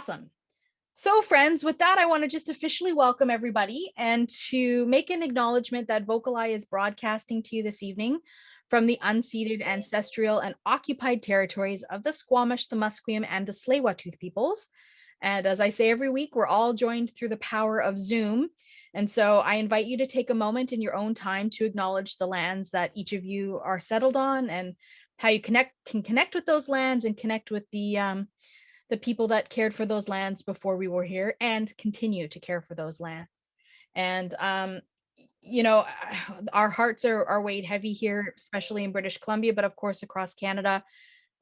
Awesome. So friends, with that, I want to just officially welcome everybody and to make an acknowledgement that VocalEye is broadcasting to you this evening from the unceded ancestral and occupied territories of the Squamish, the Musqueam, and the Tsleil-Waututh peoples. And as I say every week, we're all joined through the power of Zoom. And so I invite you to take a moment in your own time to acknowledge the lands that each of you are settled on and how you can connect with those lands and connect with the people that cared for those lands before we were here and continue to care for those lands. And you know, our hearts are weighed heavy here, especially in British Columbia, but of course across Canada,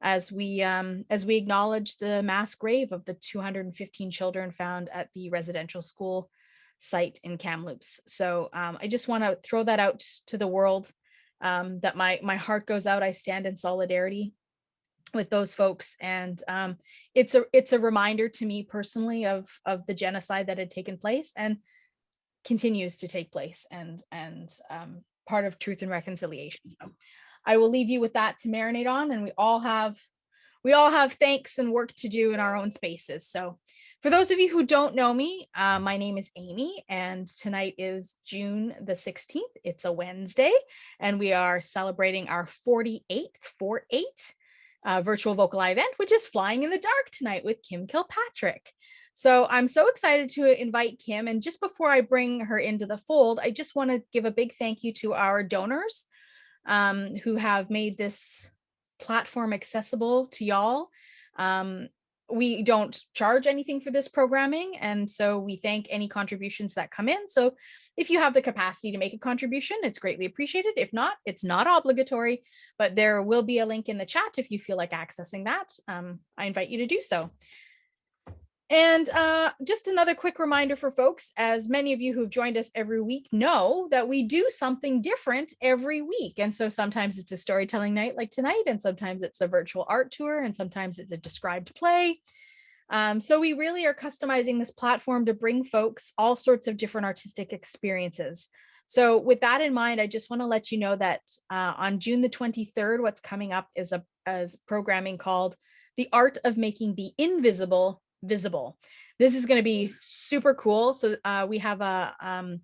as we acknowledge the mass grave of the 215 children found at the residential school site in Kamloops. So I just want to throw that out to the world, that my heart goes out. I stand in solidarity with those folks, and it's a reminder to me personally of the genocide that had taken place and continues to take place, and part of Truth and Reconciliation. So I will leave you with that to marinate on, and we all have thanks and work to do in our own spaces. So for those of you who don't know me, my name is Amy, and tonight is June the 16th. It's a Wednesday, and we are celebrating our 48th virtual VocalEye event, which is Flying in the Dark tonight with Kim Kilpatrick. So I'm so excited to invite Kim. And just before I bring her into the fold, I just want to give a big thank you to our donors who have made this platform accessible to y'all. We don't charge anything for this programming, and so we thank any contributions that come in. So if you have the capacity to make a contribution, it's greatly appreciated. If not, it's not obligatory, but there will be a link in the chat if you feel like accessing that. I invite you to do so. And just another quick reminder for folks, as many of you who've joined us every week know that we do something different every week. And so sometimes it's a storytelling night like tonight, and sometimes it's a virtual art tour, and sometimes it's a described play. So we really are customizing this platform to bring folks all sorts of different artistic experiences. So with that in mind, I just want to let you know that on June the 23rd, what's coming up is a programming called The Art of Making the Invisible Visible. This is going to be super cool. So we have a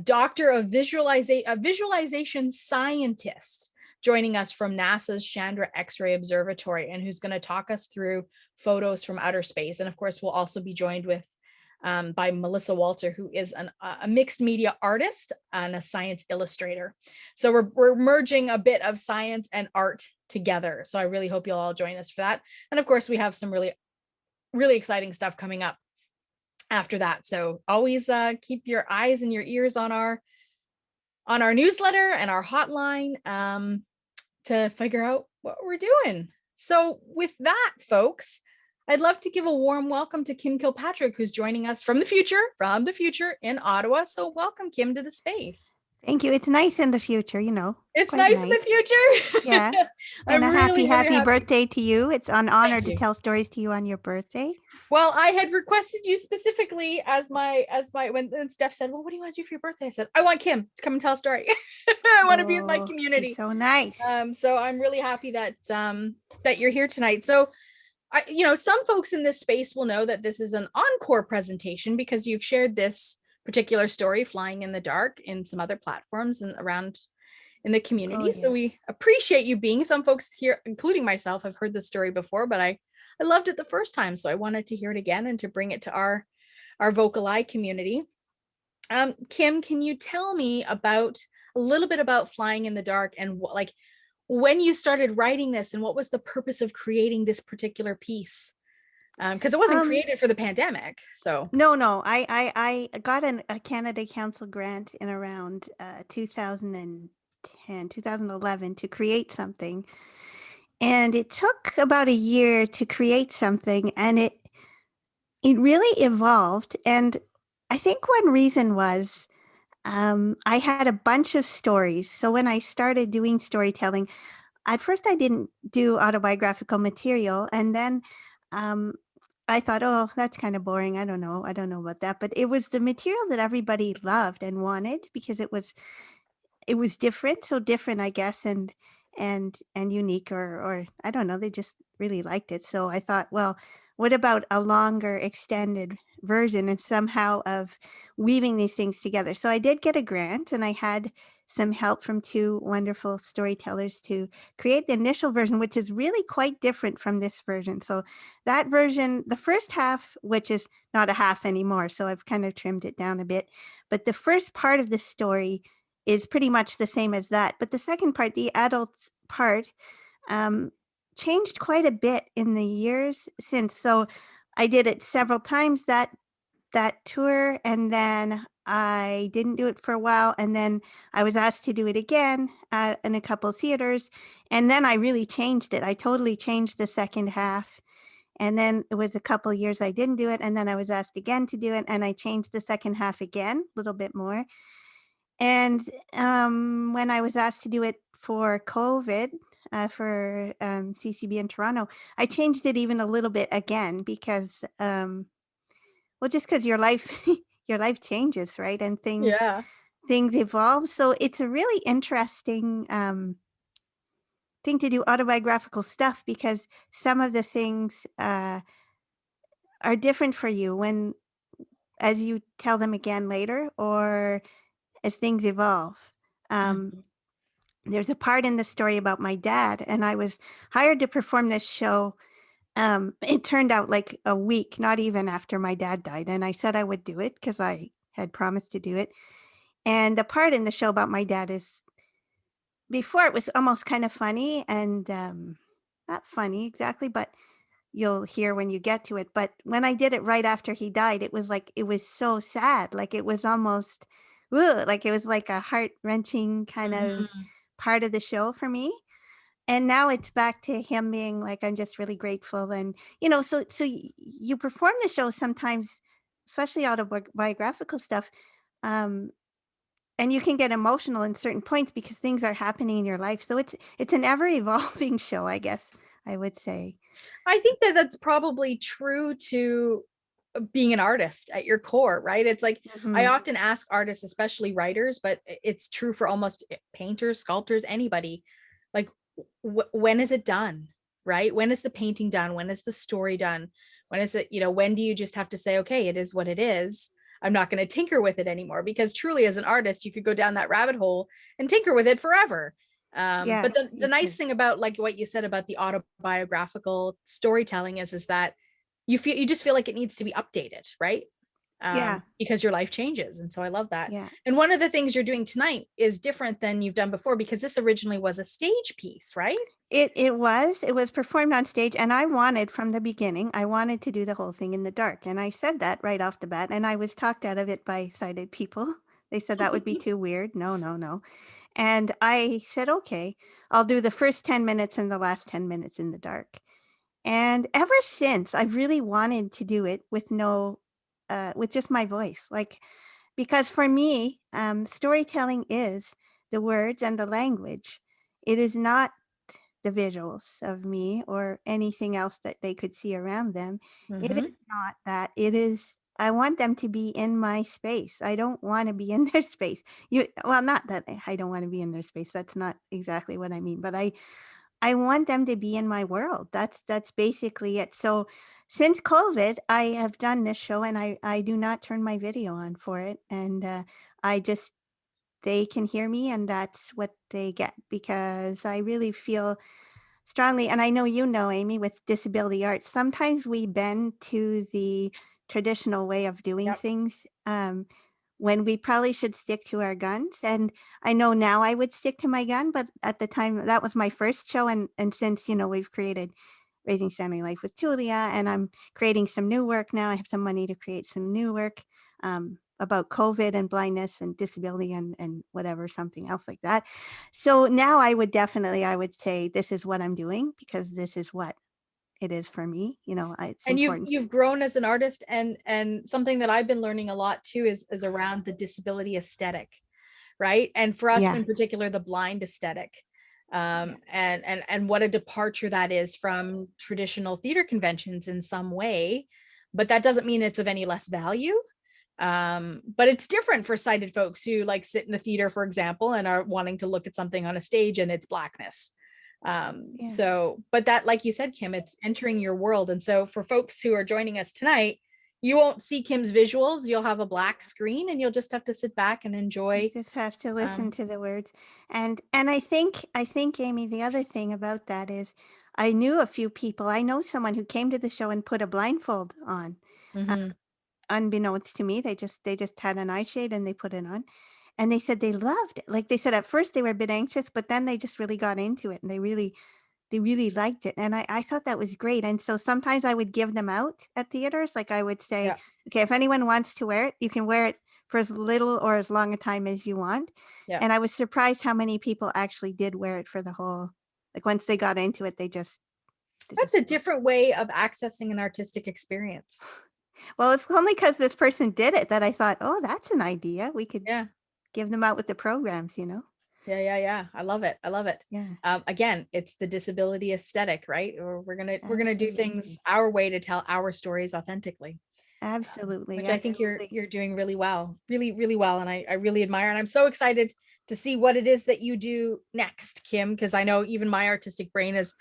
doctor of visualization scientist joining us from NASA's Chandra X-ray Observatory, and who's going to talk us through photos from outer space. And of course, we'll also be joined with by Melissa Walter, who is a mixed media artist and a science illustrator. So we're merging a bit of science and art together. So I really hope you'll all join us for that. And of course, we have some really exciting stuff coming up after that. So always keep your eyes and your ears on our newsletter and our hotline to figure out what we're doing. So with that, folks, I'd love to give a warm welcome to Kim Kilpatrick, who's joining us from the future in Ottawa. So welcome, Kim, to the space. Thank you. It's nice in the future, you know. It's nice in the future. Yeah. And I'm happy birthday to you. It's an honor to tell stories to you on your birthday. Well, I had requested you specifically as my when Steph said, well, what do you want to do for your birthday? I said, I want Kim to come and tell a story. I want to be with my community. So nice. So I'm really happy that that you're here tonight. So some folks in this space will know that this is an encore presentation because you've shared this particular story, Flying in the Dark, in some other platforms and around in the community. So we appreciate you being. Some folks here, including myself, have heard the story before, but I loved it the first time. So I wanted to hear it again and to bring it to our VocalEye community. Kim, can you tell me a little bit about Flying in the Dark and when you started writing this and what was the purpose of creating this particular piece? Because it wasn't created for the pandemic. So no, I got a Canada Council grant in around 2011 to create something, and it took about a year to create something, and it really evolved. And I think one reason was I had a bunch of stories. So when I started doing storytelling, at first I didn't do autobiographical material, and then I thought, oh, that's kind of boring. I don't know about that. But it was the material that everybody loved and wanted because it was different, so different, I guess, and unique, or I don't know. They just really liked it. So I thought, well, what about a longer extended version and somehow of weaving these things together? So I did get a grant and I had some help from two wonderful storytellers to create the initial version, which is really quite different from this version. So that version, the first half, which is not a half anymore, so I've kind of trimmed it down a bit, but the first part of the story is pretty much the same as that. But the second part, the adult part, um, changed quite a bit in the years since. So I did it several times that tour, and then I didn't do it for a while, and then I was asked to do it again in a couple theaters, and then I really changed it. I totally changed the second half, and then it was a couple years I didn't do it, and then I was asked again to do it, and I changed the second half again, a little bit more. And, when I was asked to do it for COVID, for, CCB in Toronto, I changed it even a little bit again because, well, just because your life your life changes, right? And Yeah. things evolve. So it's a really interesting, thing to do autobiographical stuff because some of the things, are different for you when as you tell them again later or as things evolve. Um Mhm. There's a part in the story about my dad, and I was hired to perform this show. It turned out like a week, not even after my dad died, and I said I would do it because I had promised to do it. And the part in the show about my dad is before it was almost kind of funny and not funny exactly, but you'll hear when you get to it. But when I did it right after he died, it was like it was so sad. Like it was almost, ugh, like it was like a heart wrenching kind of Mhm. part of the show for me. And now it's back to him being like, "I'm just really grateful," and, you perform the show sometimes, especially autobiographical stuff, um, and you can get emotional in certain points because things are happening in your life, so it's an ever evolving show, I guess I would say. I think that that's probably true to being an artist at your core, right? It's like I Mhm. often ask artists, especially writers, but it's true for almost painters, sculptors, anybody. Like, when is it done? Right? When is the painting done? When is the story done? When is it, when do you just have to say, okay, it is what it is? I'm not going to tinker with it anymore because truly, as an artist, you could go down that rabbit hole and tinker with it forever. Yeah, But the you nice could. thing about like what you said about the autobiographical storytelling is that you just feel like it needs to be updated, right? Yeah, Because your life changes. And so I love that. yeah. And one of the things you're doing tonight is different than you've done before because this originally was a stage piece, right? It was performed on stage, and I wanted from the beginning, I wanted to do the whole thing in the dark, and I said that right off the bat, and I was talked out of it by sighted people. They said that would be too weird. No, no, no. And I said, "Okay, I'll do the first 10 minutes and the last 10 minutes in the dark." And ever since, I've really wanted to do it with with just my voice, like, because for me, storytelling is the words and the language. It is not the visuals of me or anything else that they could see around them. It is Mm-hmm. not that. It is I want them to be in my space. I don't wanna be in their space. Not that I don't wanna be in their space, that's not exactly what I mean, but I want them to be in my world. That's basically it. So, since COVID, I have done this show, and I do not turn my video on for it, and, I just they can hear me, and that's what they get because I really feel strongly, and I know you know, Amy, with disability arts, sometimes we bend to the traditional way of doing Yep. things, when we probably should stick to our guns, and I know now I would stick to my gun, but at the time, that was my first show, and since, we've created Raising Standing Life with Tulia, and I'm creating some new work now, I have some money to create some new work, about COVID and blindness and disability and whatever, something else like that. So now I would say this is what I'm doing because this is what it is for me, it's And you've important. you've grown as an artist, and something that I've been learning a lot too is around the disability aesthetic, right? And for us Yeah, in particular, the blind aesthetic. yeah, And what a departure that is from traditional theater conventions in some way, but that doesn't mean it's of any less value. But it's different for sighted folks who like sit in a theater, for example, and are wanting to look at something on a stage and it's blackness. Yeah. So, but that, like you said, Kim, it's entering your world. And so for folks who are joining us tonight, you won't see Kim's visuals. You'll have a black screen and you'll just have to sit back and You enjoy. just have to listen Um, to the words. And I think, Amy, the other thing about that is I knew a few people. I know someone who came to the show and put a blindfold on. Uh, mhm. unbeknownst to me, they just had an eye shade and they put it on. And they said they loved it. Like they said at first they were a bit anxious, but then they just really got into it and they really liked it, and I thought that was great, and so sometimes I would give them out at theaters, like, I would say, Yeah. "Okay, if anyone wants to wear it, you can wear it for as little or as long a time as you want," Yeah. and I was surprised how many people actually did wear it for the whole like, once they got into it, they That's just a different way of accessing an artistic experience. well, it's only because this person did it that I thought, "Oh, that's an idea. We could Yeah. give them out with the programs," you know? Yeah, yeah, yeah. I love it. I love it. Yeah, Again, it's the disability aesthetic, right? Or we're gonna do things absolutely. our way to tell our stories authentically, Absolutely, which I think you're absolutely. you're doing really well, really, really well, and I really admire. And I'm so excited to see what it is that you do next, Kim, because I know even my artistic brain is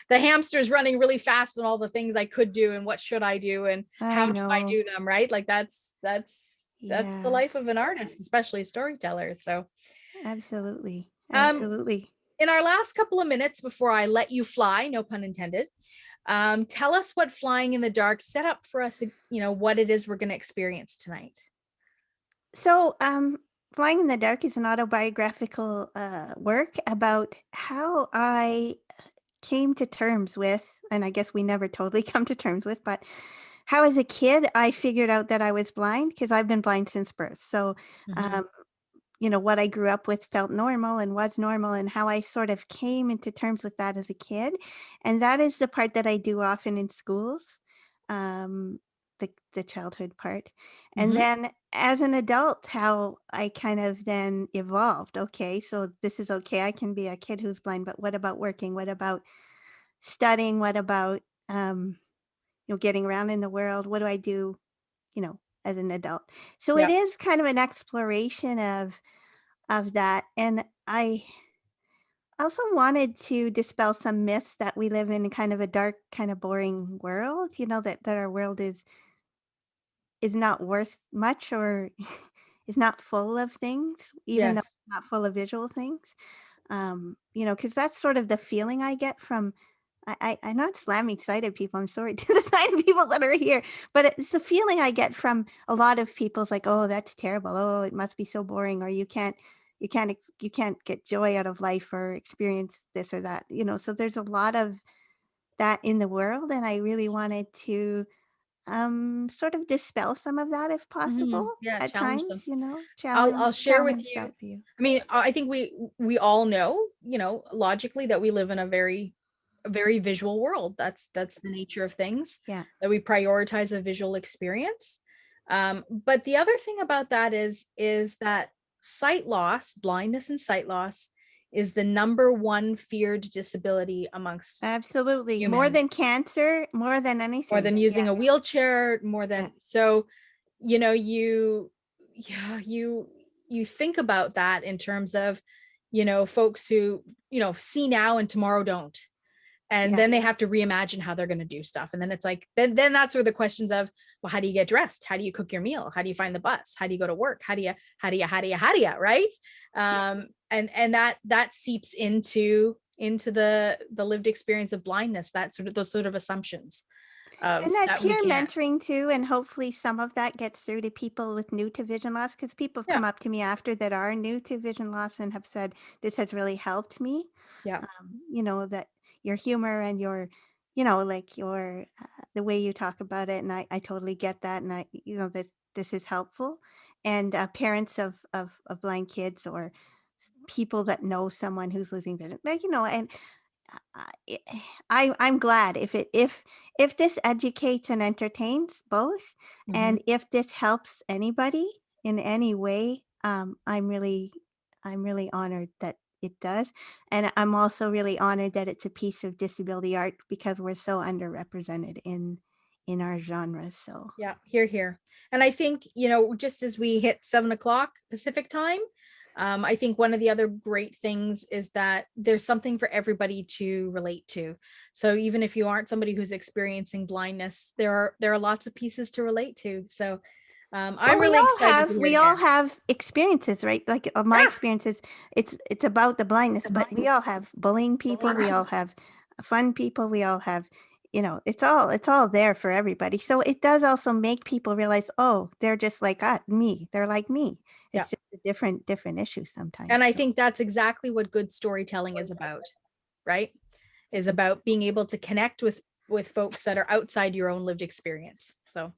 the hamster's running really fast on all the things I could do and what should I do and how I do I know. do them, right? Like that's the Yeah, life of an artist, especially a storyteller. So, absolutely, um, absolutely. in our last couple of minutes before I let you fly, no pun intended, tell us what flying in the dark set up for us, what it is we're going to experience tonight. So, Flying in the Dark is an autobiographical work about how I came to terms with, and I guess we never totally come to terms with, but how as a kid I figured out that I was blind because I've been blind since birth. So, Hmm. um, what I grew up with felt normal and was normal, and how I sort of came into terms with that as a kid. And that is the part that I do often in schools, um, the childhood part. And Hmm. then as an adult, how I kind of then evolved. Okay, so this is okay. I can be a kid who's blind, but what about working? What about studying? What about getting around in the world? What do I do, as an adult? So it Yeah. is kind of an exploration of that, and I also wanted to dispel some myths that we live in kind of a dark, kind of boring world, that our world is not worth much or is not full of things, even though Yes. it's not full of visual things. Because that's sort of the feeling I get from I'm not slamming sighted people, I'm sorry to the sighted people that are here, but it's the feeling I get from a lot of people. It's like, "Oh, that's terrible. Oh, it must be so boring," or you can't get joy out of life or experience this or that, so there's a lot of that in the world, and I really wanted to, sort of dispel some of that if possible Yeah, at challenge them. times, I'll challenge share with challenge you. that view. I mean, I think we all know, logically that we live in a very visual world. That's the nature of things, Yeah. that we prioritize a visual experience. But the other thing about that is that sight loss, blindness and sight loss is the number one feared disability amongst Absolutely. More humans. than cancer, more than More anything. than Yeah, using a wheelchair, more yeah, than so, you know, you yeah, you think about that in terms of, folks who, see now and tomorrow don't. And yeah, then they have to reimagine how they're going to do stuff. And then it's like, then that's where the questions of, well, how do you get dressed? How do you cook your meal? How do you find the bus? How do you go to work? How do you, right? yeah. And that seeps into the lived experience of blindness, that sort of those sort of assumptions of And that that we peer can't. mentoring too, and hopefully some of that gets through to people with new to vision loss, because people have Yeah. come up to me after that are new to vision loss and have said, "This has really helped me." Yeah. That your humor and like the way you talk about it, and I totally get that, and that this is helpful. And parents of blind kids or people that know someone who's losing vision, like, and I it I'm glad if this educates and entertains both, Hmm. and if this helps anybody in any way, I'm really honored that it does, and I'm also really honored that it's a piece of disability art because we're so underrepresented in our genres, so Yeah. Here. And I think, just as we hit 7 o'clock Pacific time, I think one of the other great things is that there's something for everybody to relate to. So even if you aren't somebody who's experiencing blindness, there are lots of pieces to relate to. So Well, I'm really excited to hear it we all again. have experiences, right? Like my Yeah, experiences, it's about the blindness, but we all have bullying people, we all have fun people, we all have, it's all there for everybody. So it does also make people realize, oh, they're just like me. They're like me. yeah. It's just a different issue sometimes. And I So think that's exactly what good storytelling is about, right? Is about being able to connect with folks that are outside your own lived experience. So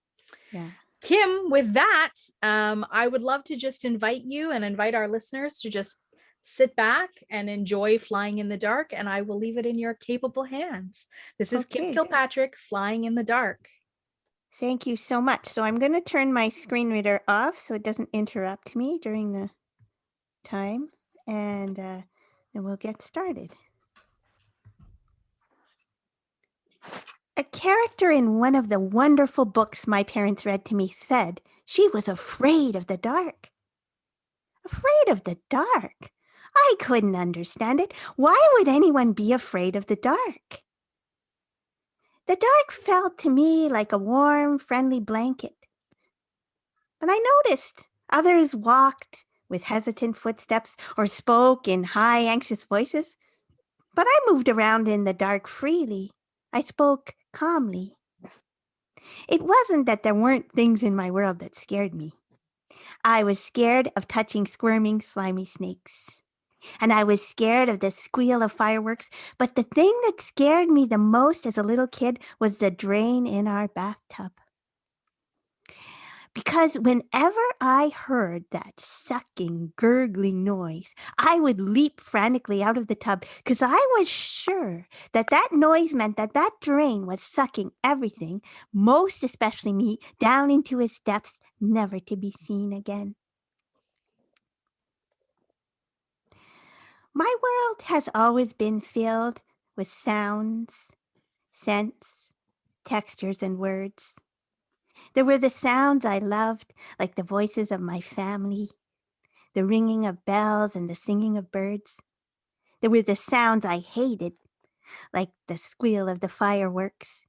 yeah. Kim, with that, I would love to just invite you and invite our listeners to just sit back and enjoy Flying in the Dark, and I will leave it in your capable hands. This is Kim Okay. Kilpatrick, Flying in the Dark. Thank you so much. So I'm going to turn my screen reader off so it doesn't interrupt me during the time, and we'll get started. A character in one of the wonderful books my parents read to me said she was afraid of the dark. Afraid of the dark? I couldn't understand it. Why would anyone be afraid of the dark? The dark felt to me like a warm, friendly blanket. But I noticed others walked with hesitant footsteps or spoke in high, anxious voices. But I moved around in the dark freely. I spoke calmly. It wasn't that there weren't things in my world that scared me. I was scared of touching squirming, slimy snakes. And I was scared of the squeal of fireworks. But the thing that scared me the most as a little kid was the drain in our bathtub. Because whenever I heard that sucking, gurgling noise, I would leap frantically out of the tub because I was sure that that noise meant that that drain was sucking everything, most especially me, down into its depths, never to be seen again. My world has always been filled with sounds, scents, textures, and words. There were the sounds I loved, like the voices of my family, the ringing of bells and the singing of birds. There were the sounds I hated, like the squeal of the fireworks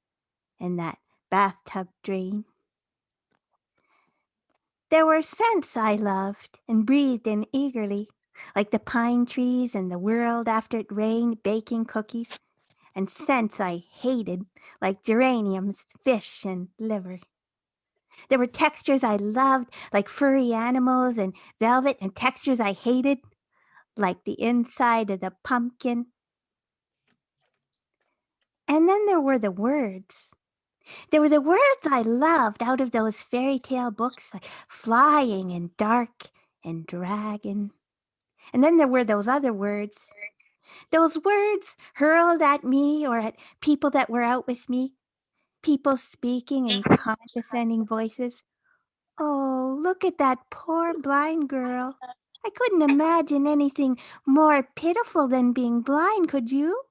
and that bathtub drain. There were scents I loved and breathed in eagerly, like the pine trees and the world after it rained baking cookies, and scents I hated, like geraniums, fish, and liver. There were textures I loved, like furry animals and velvet, and textures I hated, like the inside of the pumpkin. And then there were the words. There were the words I loved out of those fairy tale books, like flying and dark and dragon. And then there were those words hurled at me or at people that were out with me, people speaking in condescending voices. Oh, look at that poor blind girl. I couldn't imagine anything more pitiful than being blind, could you?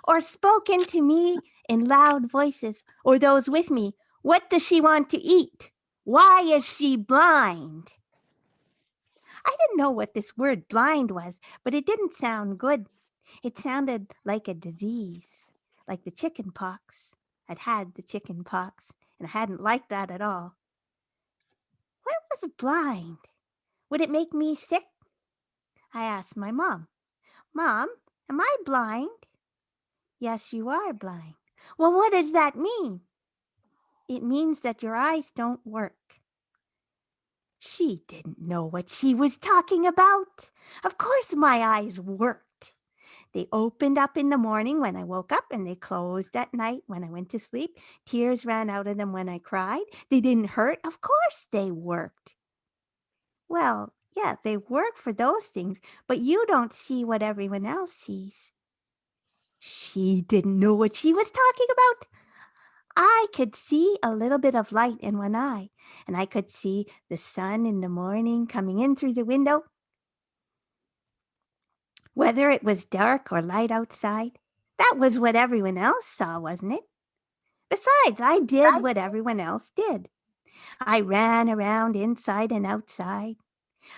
Or spoken to me in loud voices, or those with me. What does she want to eat? Why is she blind? I didn't know what this word blind was, but it didn't sound good. It sounded like a disease, like the chicken pox. I'd had the chicken pox, and I hadn't liked that at all. What was blind? Would it make me sick? I asked my mom. Mom, am I blind? Yes, you are blind. Well, what does that mean? It means that your eyes don't work. She didn't know what she was talking about. Of course my eyes worked. They opened up in the morning when I woke up and they closed at night when I went to sleep. Tears ran out of them when I cried. They didn't hurt. Of course they worked. Well, yeah, they work for those things, but you don't see what everyone else sees. She didn't know what she was talking about. I could see a little bit of light in one eye, and I could see the sun in the morning coming in through the window. Whether it was dark or light outside, that was what everyone else saw, wasn't it? Besides, I did what everyone else did. I ran around inside and outside.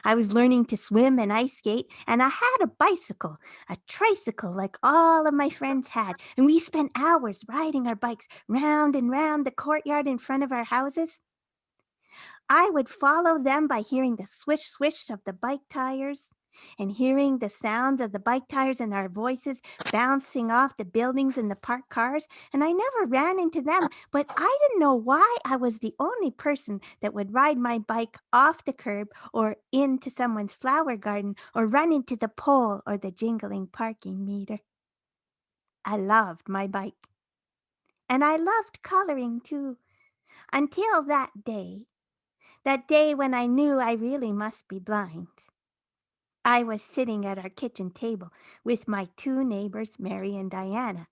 I was learning to swim and ice skate, and I had a bicycle, a tricycle like all of my friends had, and we spent hours riding our bikes round and round the courtyard in front of our houses. I would follow them by hearing the swish swish of the bike tires and hearing the sounds of the bike tires and our voices bouncing off the buildings and the parked cars. And I never ran into them, but I didn't know why I was the only person that would ride my bike off the curb or into someone's flower garden or run into the pole or the jingling parking meter. I loved my bike. And I loved coloring too, until that day when I knew I really must be blind. I was sitting at our kitchen table with my two neighbors, Mary and Diana.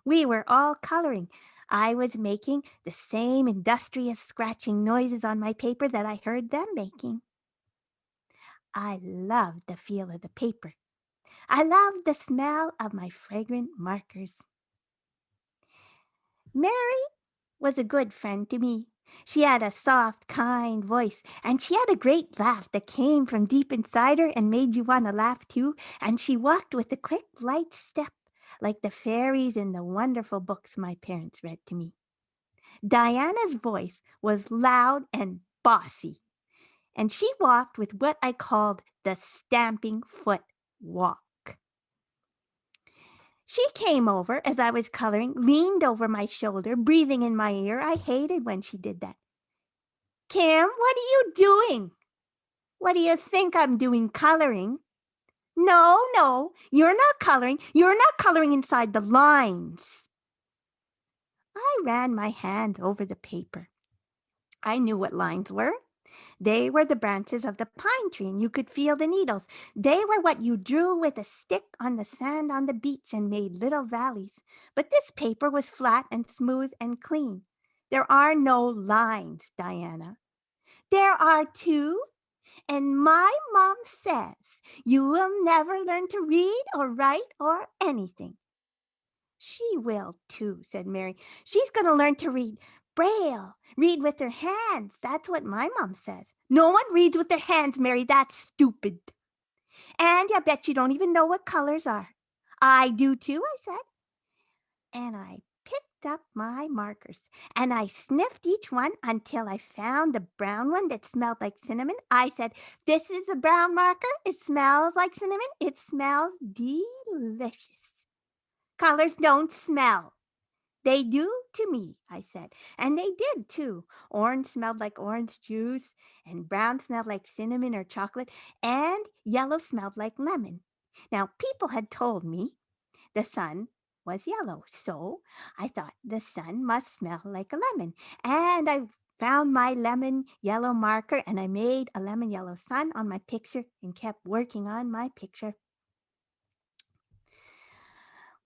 We were all coloring. I was making the same industrious scratching noises on my paper that I heard them making. I loved the feel of the paper. I loved the smell of my fragrant markers. Mary was a good friend to me. She had a soft, kind voice, and she had a great laugh that came from deep inside her and made you want to laugh too, and she walked with a quick, light step, like the fairies in the wonderful books my parents read to me. Diana's voice was loud and bossy, and she walked with what I called the stamping foot walk. She came over as I was coloring, leaned over my shoulder, breathing in my ear. I hated when she did that. Kim, what are you doing? What do you think I'm doing, coloring? No, you're not coloring. You're not coloring inside the lines. I ran my hand over the paper. I knew what lines were. They were the branches of the pine tree, and you could feel the needles. They were what you drew with a stick on the sand on the beach and made little valleys. But this paper was flat and smooth and clean. There are no lines, Diana. There are two, and my mom says you will never learn to read or write or anything. She will too, said Mary. She's going to learn to read Braille, read with her hands. That's what my mom says. No one reads with their hands, Mary. That's stupid. And I bet you don't even know what colors are. I do too, I said. And I picked up my markers and I sniffed each one until I found the brown one that smelled like cinnamon. I said, this is a brown marker. It smells like cinnamon. It smells delicious. Colors don't smell. They do to me, I said. And they did too. Orange smelled like orange juice, and brown smelled like cinnamon or chocolate, and yellow smelled like lemon. Now, people had told me the sun was yellow, so I thought the sun must smell like a lemon. And I found my lemon yellow marker, and I made a lemon yellow sun on my picture and kept working on my picture.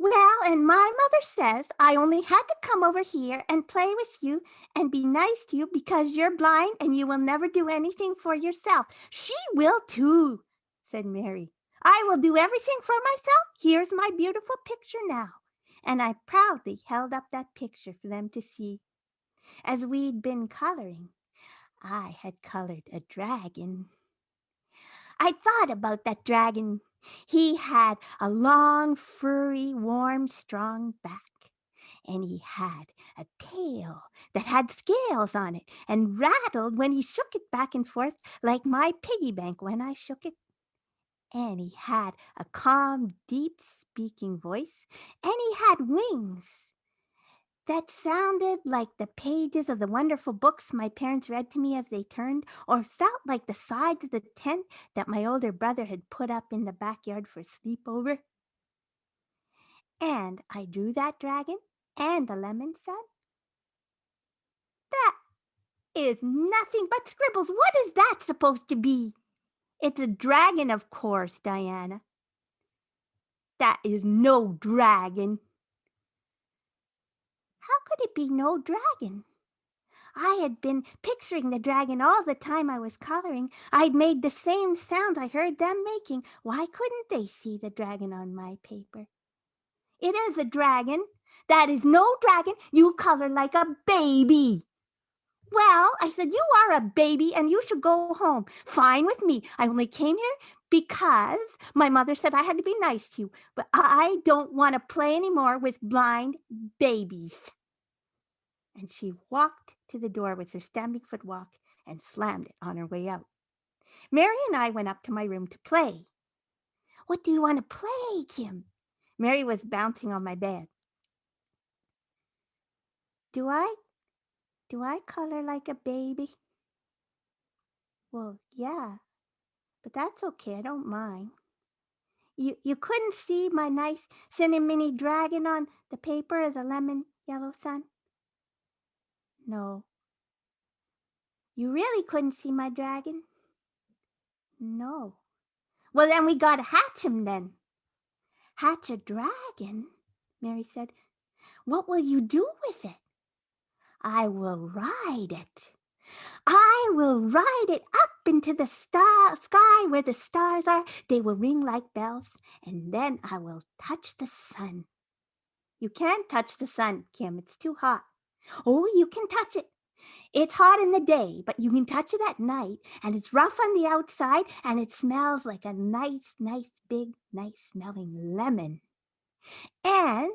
Well, and my mother says I only had to come over here and play with you and be nice to you because you're blind and you will never do anything for yourself. She will too, said Mary. I will do everything for myself. Here's my beautiful picture now. And I proudly held up that picture for them to see. As we'd been coloring, I had colored a dragon. I thought about that dragon. He had a long, furry, warm, strong back. And he had a tail that had scales on it and rattled when he shook it back and forth like my piggy bank when I shook it. And he had a calm, deep speaking voice. And he had wings that sounded like the pages of the wonderful books my parents read to me as they turned, or felt like the sides of the tent that my older brother had put up in the backyard for sleepover. And I drew that dragon and the lemon sun. That is nothing but scribbles. What is that supposed to be? It's a dragon, of course, Diana. That is no dragon. How could it be no dragon? I had been picturing the dragon all the time I was coloring. I'd made the same sounds I heard them making. Why couldn't they see the dragon on my paper? It is a dragon. That is no dragon. You color like a baby. Well, I said, you are a baby and you should go home. Fine with me. I only came here because my mother said I had to be nice to you, but I don't want to play anymore with blind babies. And she walked to the door with her stamping foot walk and slammed it on her way out. Mary and I went up to my room to play. What do you want to play, Kim? Mary was bouncing on my bed. Do I? Do I color like a baby? Well, yeah, but that's okay. I don't mind. You couldn't see my nice cinnamony dragon on the paper as a lemon yellow sun? No. You really couldn't see my dragon? No. Well, then we gotta hatch him then. Hatch a dragon? Mary said. What will you do with it? I will ride it. I will ride it up into the sky where the stars are. They will ring like bells, and then I will touch the sun. You can't touch the sun, Kim. It's too hot. Oh, you can touch it. It's hot in the day, but you can touch it at night, and it's rough on the outside, and it smells like a nice, big, nice-smelling lemon. And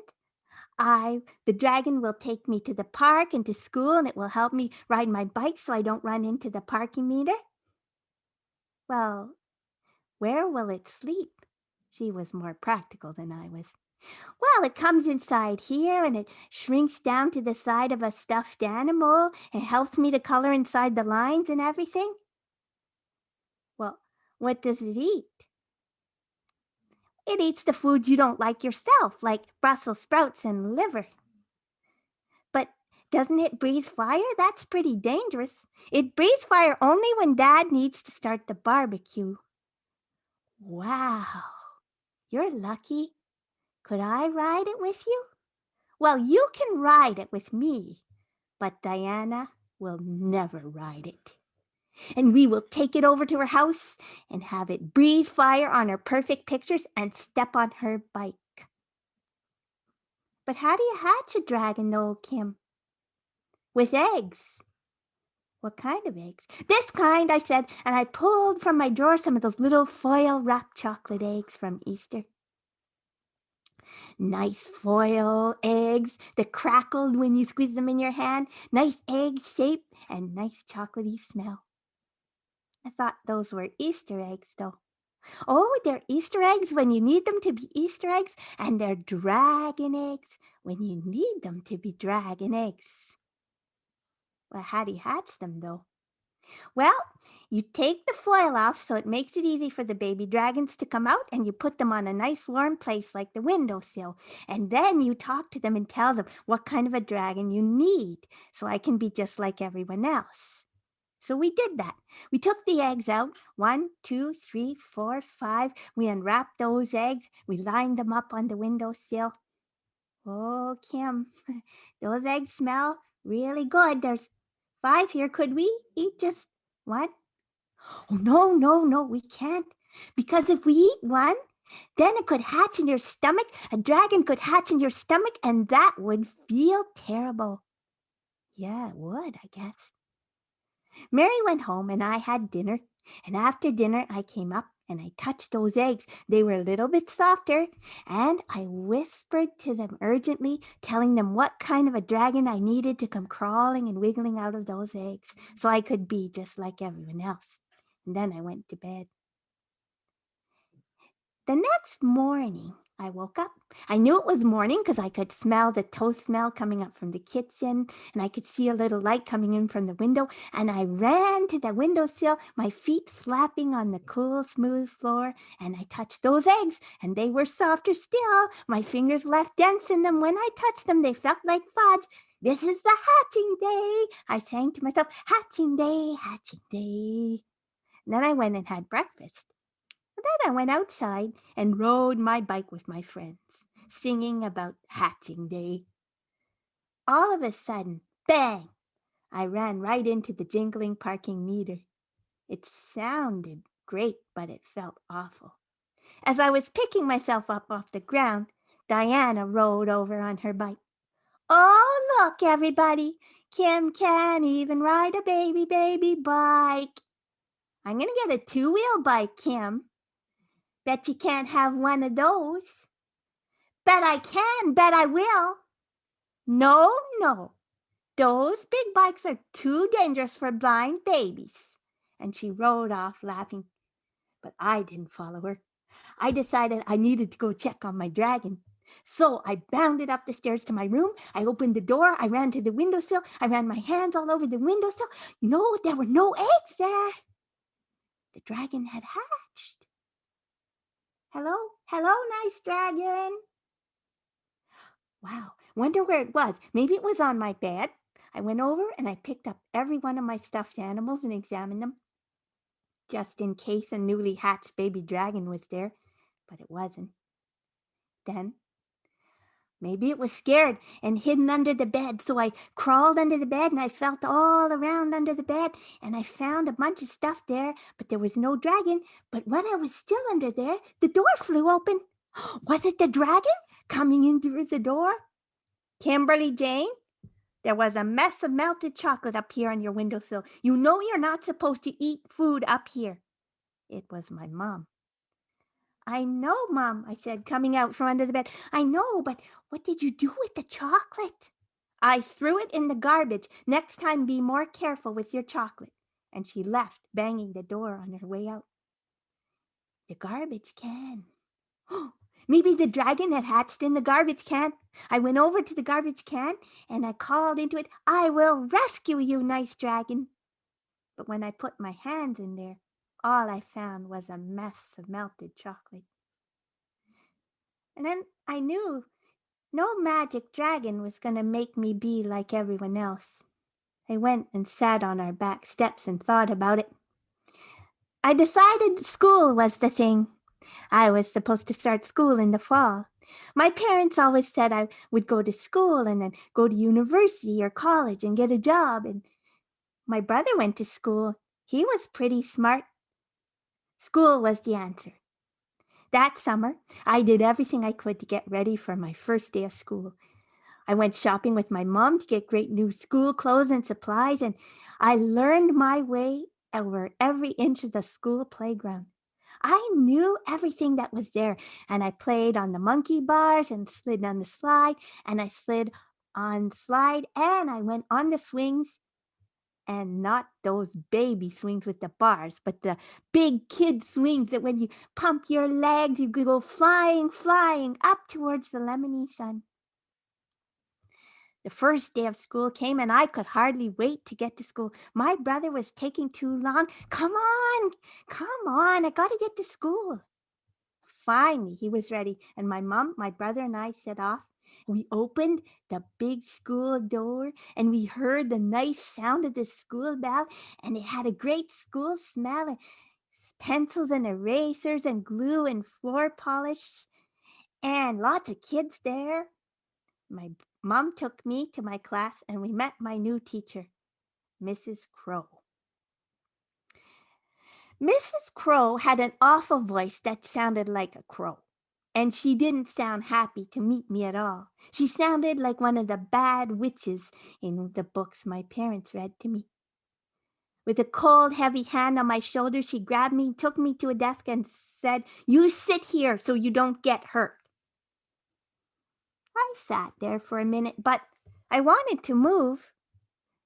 the dragon will take me to the park and to school, and it will help me ride my bike so I don't run into the parking meter. Well, where will it sleep? She was more practical than I was. Well, it comes inside here and it shrinks down to the side of a stuffed animal and helps me to color inside the lines and everything. Well, what does it eat? It eats the foods you don't like yourself, like Brussels sprouts and liver. But doesn't it breathe fire? That's pretty dangerous. It breathes fire only when Dad needs to start the barbecue. Wow, you're lucky. Could I ride it with you? Well, you can ride it with me, but Diana will never ride it. And we will take it over to her house and have it breathe fire on her perfect pictures and step on her bike. But how do you hatch a dragon, though, Kim? With eggs. What kind of eggs? This kind, I said, and I pulled from my drawer some of those little foil-wrapped chocolate eggs from Easter. Nice foil eggs that crackled when you squeezed them in your hand. Nice egg shape and nice chocolatey smell. I thought those were Easter eggs, though. Oh, they're Easter eggs when you need them to be Easter eggs, and they're dragon eggs when you need them to be dragon eggs. Well, how do you hatch them, though? Well, you take the foil off so it makes it easy for the baby dragons to come out, and you put them on a nice warm place like the windowsill. And then you talk to them and tell them what kind of a dragon you need so I can be just like everyone else. So we did that. We took the eggs out, 1, 2, 3, 4, 5. We unwrapped those eggs. We lined them up on the windowsill. Oh, Kim, those eggs smell really good. There's 5 here. Could we eat just one? Oh, no, we can't. Because if we eat one, then it could hatch in your stomach. A dragon could hatch in your stomach, and that would feel terrible. Yeah, it would, I guess. Mary went home and I had dinner, and after dinner I came up and I touched those eggs. They were a little bit softer, and I whispered to them urgently, telling them what kind of a dragon I needed to come crawling and wiggling out of those eggs so I could be just like everyone else. And then I went to bed. The next morning, I woke up. I knew it was morning because I could smell the toast smell coming up from the kitchen, and I could see a little light coming in from the window, and I ran to the windowsill, my feet slapping on the cool, smooth floor, and I touched those eggs, and they were softer still. My fingers left dents in them. When I touched them, they felt like fudge. This is the hatching day, I sang to myself, hatching day, hatching day. And then I went and had breakfast. Then I went outside and rode my bike with my friends, singing about hatching day. All of a sudden, bang! I ran right into the jingling parking meter. It sounded great, but it felt awful. As I was picking myself up off the ground, Diana rode over on her bike. Oh, look, everybody! Kim can't even ride a baby bike. I'm going to get a two-wheel bike, Kim. Bet you can't have one of those. Bet I can, bet I will. No, no. Those big bikes are too dangerous for blind babies. And she rode off laughing. But I didn't follow her. I decided I needed to go check on my dragon. So I bounded up the stairs to my room. I opened the door. I ran to the windowsill. I ran my hands all over the windowsill. You know, there were no eggs there. The dragon had hatched. Hello, hello, nice dragon. Wow, wonder where it was. Maybe it was on my bed. I went over and I picked up every one of my stuffed animals and examined them, just in case a newly hatched baby dragon was there, but it wasn't. Then maybe it was scared and hidden under the bed, so I crawled under the bed and I felt all around under the bed and I found a bunch of stuff there, but there was no dragon. But when I was still under there, the door flew open. Was it the dragon coming in through the door? Kimberly Jane, there was a mess of melted chocolate up here on your windowsill. You know you're not supposed to eat food up here. It was my mom. I know, Mom, I said, coming out from under the bed. I know, but what did you do with the chocolate? I threw it in the garbage. Next time, be more careful with your chocolate. And she left, banging the door on her way out. The garbage can. Maybe the dragon had hatched in the garbage can. I went over to the garbage can and I called into it, I will rescue you, nice dragon. But when I put my hands in there, all I found was a mess of melted chocolate. And then I knew no magic dragon was going to make me be like everyone else. I went and sat on our back steps and thought about it. I decided school was the thing. I was supposed to start school in the fall. My parents always said I would go to school and then go to university or college and get a job. And my brother went to school. He was pretty smart. School was the answer. That summer, I did everything I could to get ready for my first day of school. I went shopping with my mom to get great new school clothes and supplies, and I learned my way over every inch of the school playground. I knew everything that was there, and I played on the monkey bars and slid on the slide, and I slid on the slide, and I went on the swings, and not those baby swings with the bars, but the big kid swings that when you pump your legs, you could go flying, flying up towards the lemony sun. The first day of school came and I could hardly wait to get to school. My brother was taking too long. Come on, I got to get to school. Finally, he was ready, and my mom, my brother, and I set off. We opened the big school door, and we heard the nice sound of the school bell, and it had a great school smell. Pencils and erasers and glue and floor polish, and lots of kids there. My mom took me to my class, and we met my new teacher, Mrs. Crow. Mrs. Crow had an awful voice that sounded like a crow, and she didn't sound happy to meet me at all. She sounded like one of the bad witches in the books my parents read to me. With a cold, heavy hand on my shoulder, she grabbed me, took me to a desk, and said, "You sit here so you don't get hurt." I sat there for a minute, but I wanted to move.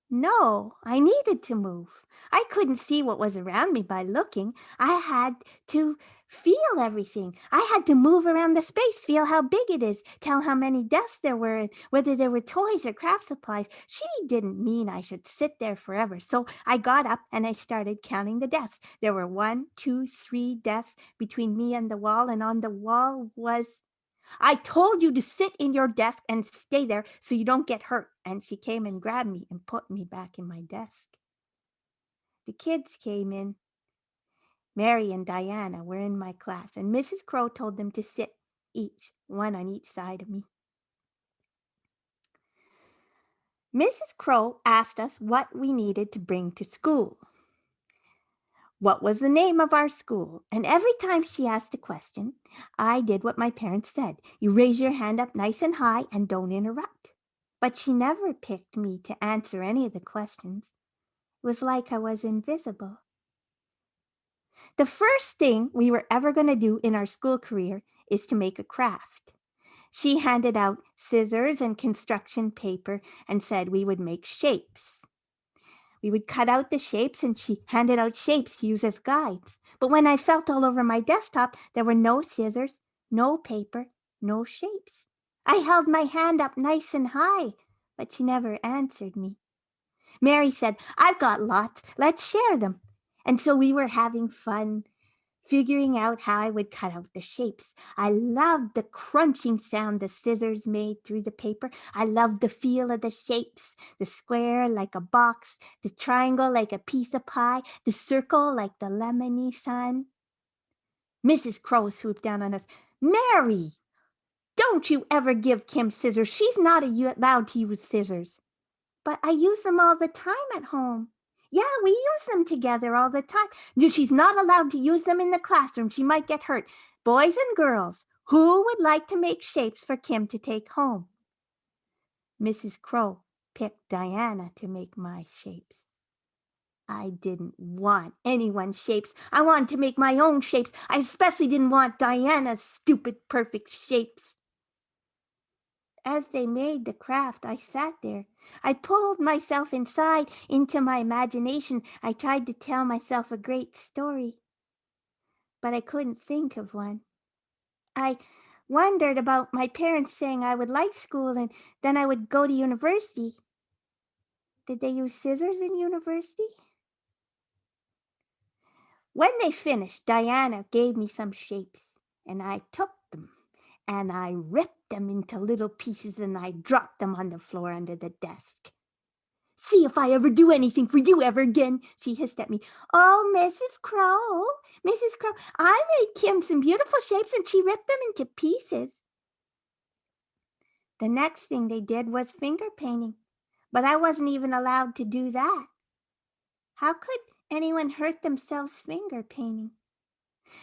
No, I needed to move. I couldn't see what was around me by looking. I had to feel everything. I had to move around the space, feel how big it is, tell how many desks there were, and whether there were toys or craft supplies. She didn't mean I should sit there forever. So I got up and I started counting the desks. There were 1, 2, 3 desks between me and the wall, and on the wall was, "I told you to sit in your desk and stay there so you don't get hurt." And she came and grabbed me and put me back in my desk. The kids came in. Mary and Diana were in my class, and Mrs. Crow told them to sit, one on each side of me. Mrs. Crow asked us what we needed to bring to school. What was the name of our school? And every time she asked a question, I did what my parents said. You raise your hand up nice and high and don't interrupt. but she never picked me to answer any of the questions. It was like I was invisible. The first thing we were ever going to do in our school career is to make a craft. She handed out scissors and construction paper and said we would make shapes. We would cut out the shapes and she handed out shapes to use as guides. But when I felt all over my desktop, there were no scissors, no paper, no shapes. I held my hand up nice and high, but she never answered me. Mary said, I've got lots, let's share them. And so we were having fun, figuring out how I would cut out the shapes. I loved the crunching sound the scissors made through the paper. I loved the feel of the shapes, the square like a box, the triangle like a piece of pie, the circle like the lemony sun. Mrs. Crow swooped down on us. Mary, don't you ever give Kim scissors. She's not allowed to use scissors. But I use them all the time at home. Yeah, we use them together all the time. No, she's not allowed to use them in the classroom. She might get hurt. Boys and girls, who would like to make shapes for Kim to take home? Mrs. Crow picked Diana to make my shapes. I didn't want anyone's shapes. I wanted to make my own shapes. I especially didn't want Diana's stupid perfect shapes. As they made the craft, I sat there. I pulled myself inside into my imagination. I tried to tell myself a great story, but I couldn't think of one. I wondered about my parents saying I would like school and then I would go to university. Did they use scissors in university? When they finished, Diana gave me some shapes, and I took them, and I ripped them into little pieces, and I dropped them on the floor under the desk. See if I ever do anything for you ever again, she hissed at me. Oh, Mrs. Crow, I made Kim some beautiful shapes, and she ripped them into pieces. The next thing they did was finger painting, but I wasn't even allowed to do that. How could anyone hurt themselves finger painting?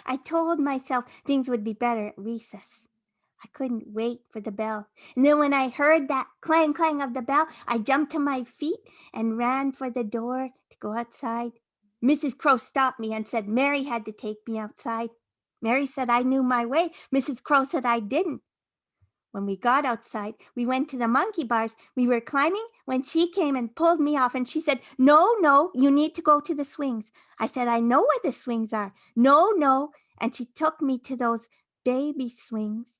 I told myself things would be better at recess. I couldn't wait for the bell. And then when I heard that clang clang of the bell, I jumped to my feet and ran for the door to go outside. Mrs. Crow stopped me and said Mary had to take me outside. Mary said I knew my way. Mrs. Crow said I didn't. When we got outside, we went to the monkey bars. We were climbing when she came and pulled me off, and she said, no, you need to go to the swings. I said, I know where the swings are. No. And she took me to those baby swings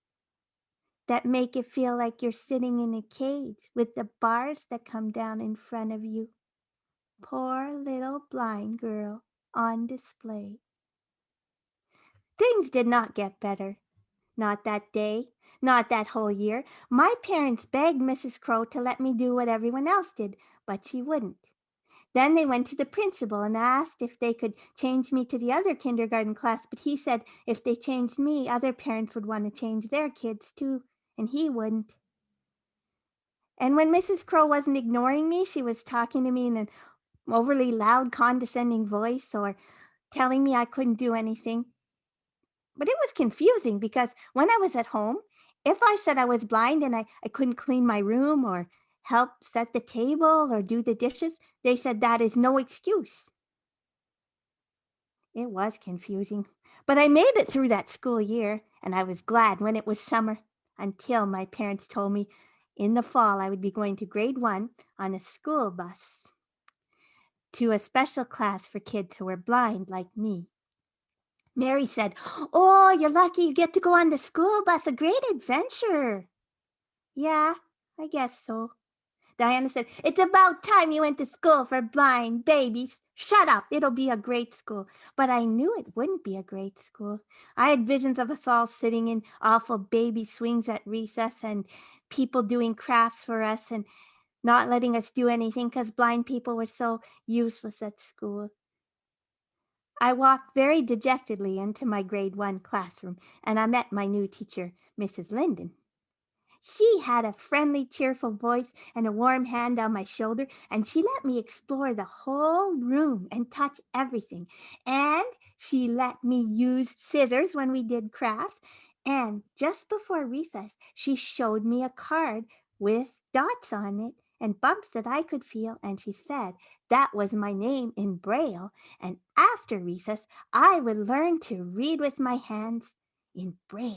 that make it feel like you're sitting in a cage with the bars that come down in front of you. Poor little blind girl on display. Things did not get better. Not that day, not that whole year. My parents begged Mrs. Crow to let me do what everyone else did, but she wouldn't. Then they went to the principal and asked if they could change me to the other kindergarten class, but he said if they changed me, other parents would want to change their kids too, and he wouldn't. And when Mrs. Crow wasn't ignoring me, she was talking to me in an overly loud, condescending voice or telling me I couldn't do anything. But it was confusing because when I was at home, if I said I was blind and I couldn't clean my room or help set the table or do the dishes, they said that is no excuse. It was confusing, but I made it through that school year, and I was glad when it was summer until my parents told me in the fall I would be going to grade 1 on a school bus to a special class for kids who were blind like me. Mary said, oh, you're lucky you get to go on the school bus, a great adventure. Yeah, I guess so. Diana said, it's about time you went to school for blind babies. Shut up, it'll be a great school. But I knew it wouldn't be a great school. I had visions of us all sitting in awful baby swings at recess and people doing crafts for us and not letting us do anything because blind people were so useless at school. I walked very dejectedly into my grade 1 classroom, and I met my new teacher, Mrs. Linden. She had a friendly, cheerful voice and a warm hand on my shoulder, and she let me explore the whole room and touch everything. And she let me use scissors when we did crafts. And just before recess, she showed me a card with dots on it and bumps that I could feel, and she said that was my name in Braille, and after recess I would learn to read with my hands in Braille.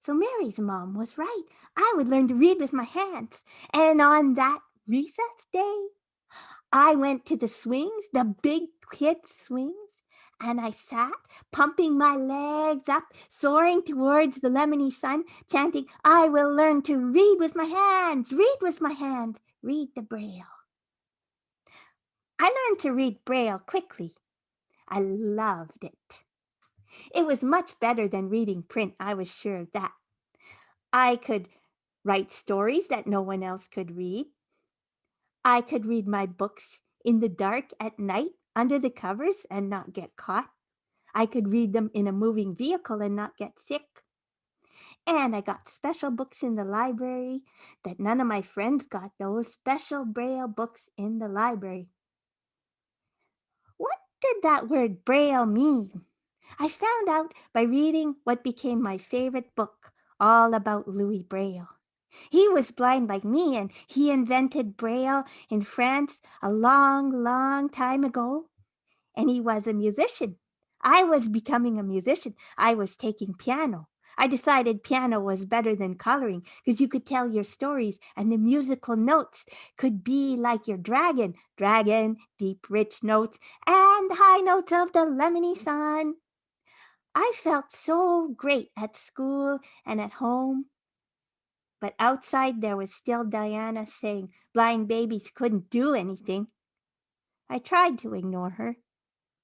So Mary's mom was right. I would learn to read with my hands. And on that recess day, I went to the swings, the big kid swings, and I sat, pumping my legs up, soaring towards the lemony sun, chanting, I will learn to read with my hands, read with my hands, read the Braille. I learned to read Braille quickly. I loved it. It was much better than reading print, I was sure of that. I could write stories that no one else could read. I could read my books in the dark at night under the covers and not get caught. I could read them in a moving vehicle and not get sick. And I got special books in the library that none of my friends got, those special Braille books in the library. What did that word Braille mean? I found out by reading what became my favorite book, all about Louis Braille. He was blind like me, and he invented Braille in France a long, long time ago. And he was a musician. I was becoming a musician. I was taking piano. I decided piano was better than coloring because you could tell your stories and the musical notes could be like your dragon, dragon, deep, rich notes, and high notes of the lemony sun. I felt so great at school and at home. But outside there was still Diana saying blind babies couldn't do anything. I tried to ignore her.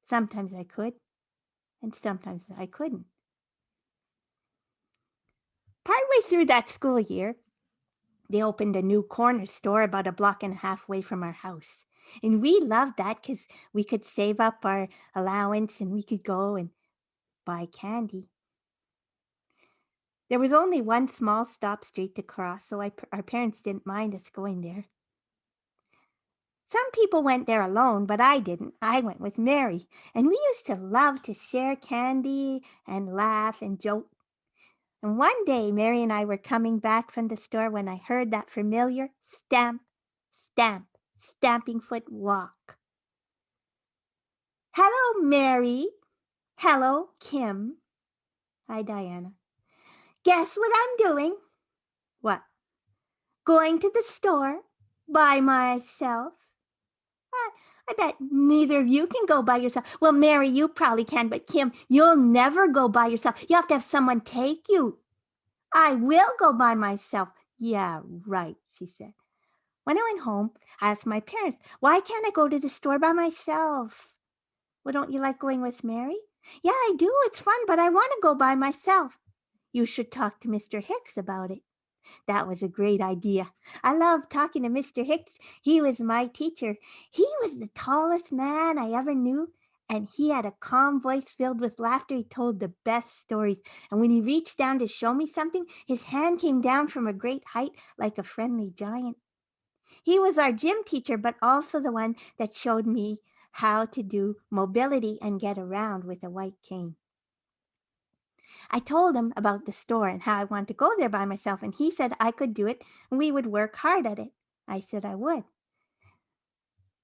Sometimes I could, and sometimes I couldn't. Partway through that school year, they opened a new corner store about a block and a half away from our house. And we loved that because we could save up our allowance and we could go and buy candy. There was only one small stop street to cross, so our parents didn't mind us going there. Some people went there alone, but I didn't. I went with Mary, and we used to love to share candy and laugh and joke. And one day, Mary and I were coming back from the store when I heard that familiar stamp, stamp, stamping foot walk. Hello, Mary. Hello, Kim. Hi, Diana. Guess what I'm doing? What? Going to the store by myself. I bet neither of you can go by yourself. Well, Mary, you probably can, but Kim, you'll never go by yourself. You have to have someone take you. I will go by myself. Yeah, right, she said. When I went home, I asked my parents, why can't I go to the store by myself? Well, don't you like going with Mary? Yeah, I do. It's fun, but I want to go by myself. You should talk to Mr. Hicks about it. That was a great idea. I loved talking to Mr. Hicks. He was my teacher. He was the tallest man I ever knew, and he had a calm voice filled with laughter. He told the best stories. And when he reached down to show me something, his hand came down from a great height like a friendly giant. He was our gym teacher, but also the one that showed me how to do mobility and get around with a white cane. I told him about the store and how I wanted to go there by myself, and he said I could do it and we would work hard at it. I said I would.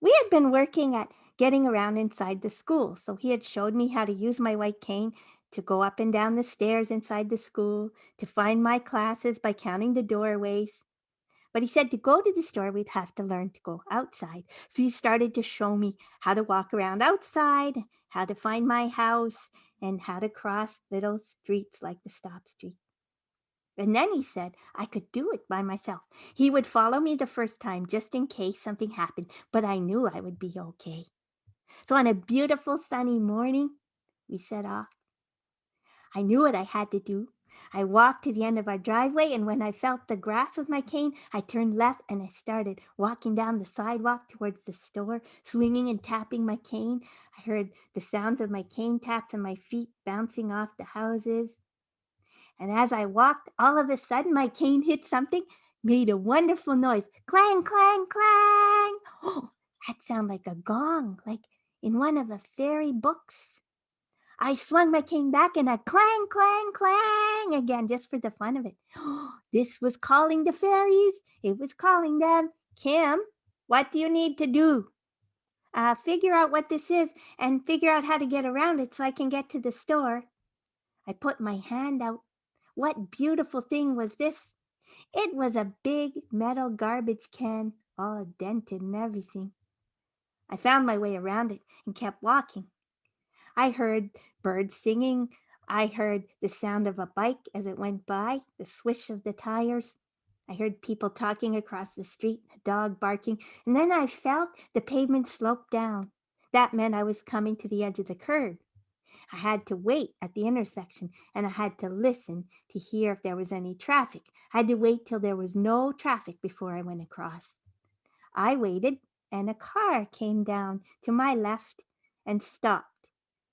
We had been working at getting around inside the school, so he had showed me how to use my white cane to go up and down the stairs inside the school, to find my classes by counting the doorways. But he said to go to the store, we'd have to learn to go outside. So he started to show me how to walk around outside, how to find my house, and how to cross little streets like the stop street. And then he said I could do it by myself. He would follow me the first time just in case something happened, but I knew I would be okay. So on a beautiful sunny morning, we set off. I knew what I had to do. I walked to the end of our driveway, and when I felt the grass with my cane, I turned left and I started walking down the sidewalk towards the store, swinging and tapping my cane. I heard the sounds of my cane taps and my feet bouncing off the houses. And as I walked, all of a sudden my cane hit something, made a wonderful noise. Clang, clang, clang. Oh, that sounded like a gong, like in one of the fairy books. I swung my cane back and a clang, clang, clang again, just for the fun of it. This was calling the fairies. It was calling them. Kim, what do you need to do? Figure out what this is and figure out how to get around it so I can get to the store. I put my hand out. What beautiful thing was this? It was a big metal garbage can, all dented and everything. I found my way around it and kept walking. I heard birds singing. I heard the sound of a bike as it went by, the swish of the tires. I heard people talking across the street, a dog barking, and then I felt the pavement slope down. That meant I was coming to the edge of the curb. I had to wait at the intersection and I had to listen to hear if there was any traffic. I had to wait till there was no traffic before I went across. I waited and a car came down to my left and stopped,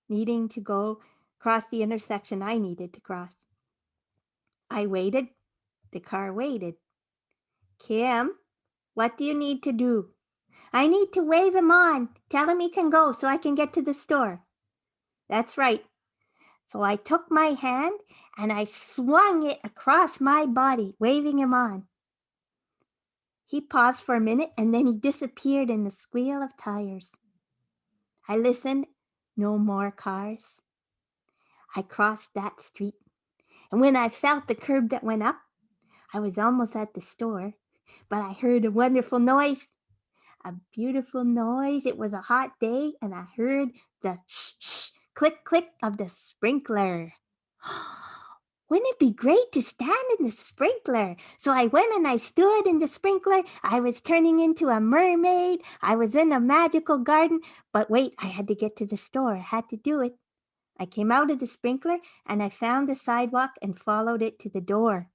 needing to go across the intersection I needed to cross. I waited. The car waited. Kim, what do you need to do? I need to wave him on. Tell him he can go so I can get to the store. That's right. So I took my hand and I swung it across my body, waving him on. He paused for a minute and then he disappeared in the squeal of tires. I listened. No more cars. I crossed that street. And when I felt the curb that went up, I was almost at the store, but I heard a wonderful noise. A beautiful noise. It was a hot day, and I heard the shh, shh, click, click of the sprinkler. Wouldn't it be great to stand in the sprinkler? So I went and I stood in the sprinkler. I was turning into a mermaid. I was in a magical garden. But wait, I had to get to the store. I had to do it. I came out of the sprinkler and I found the sidewalk and followed it to the door.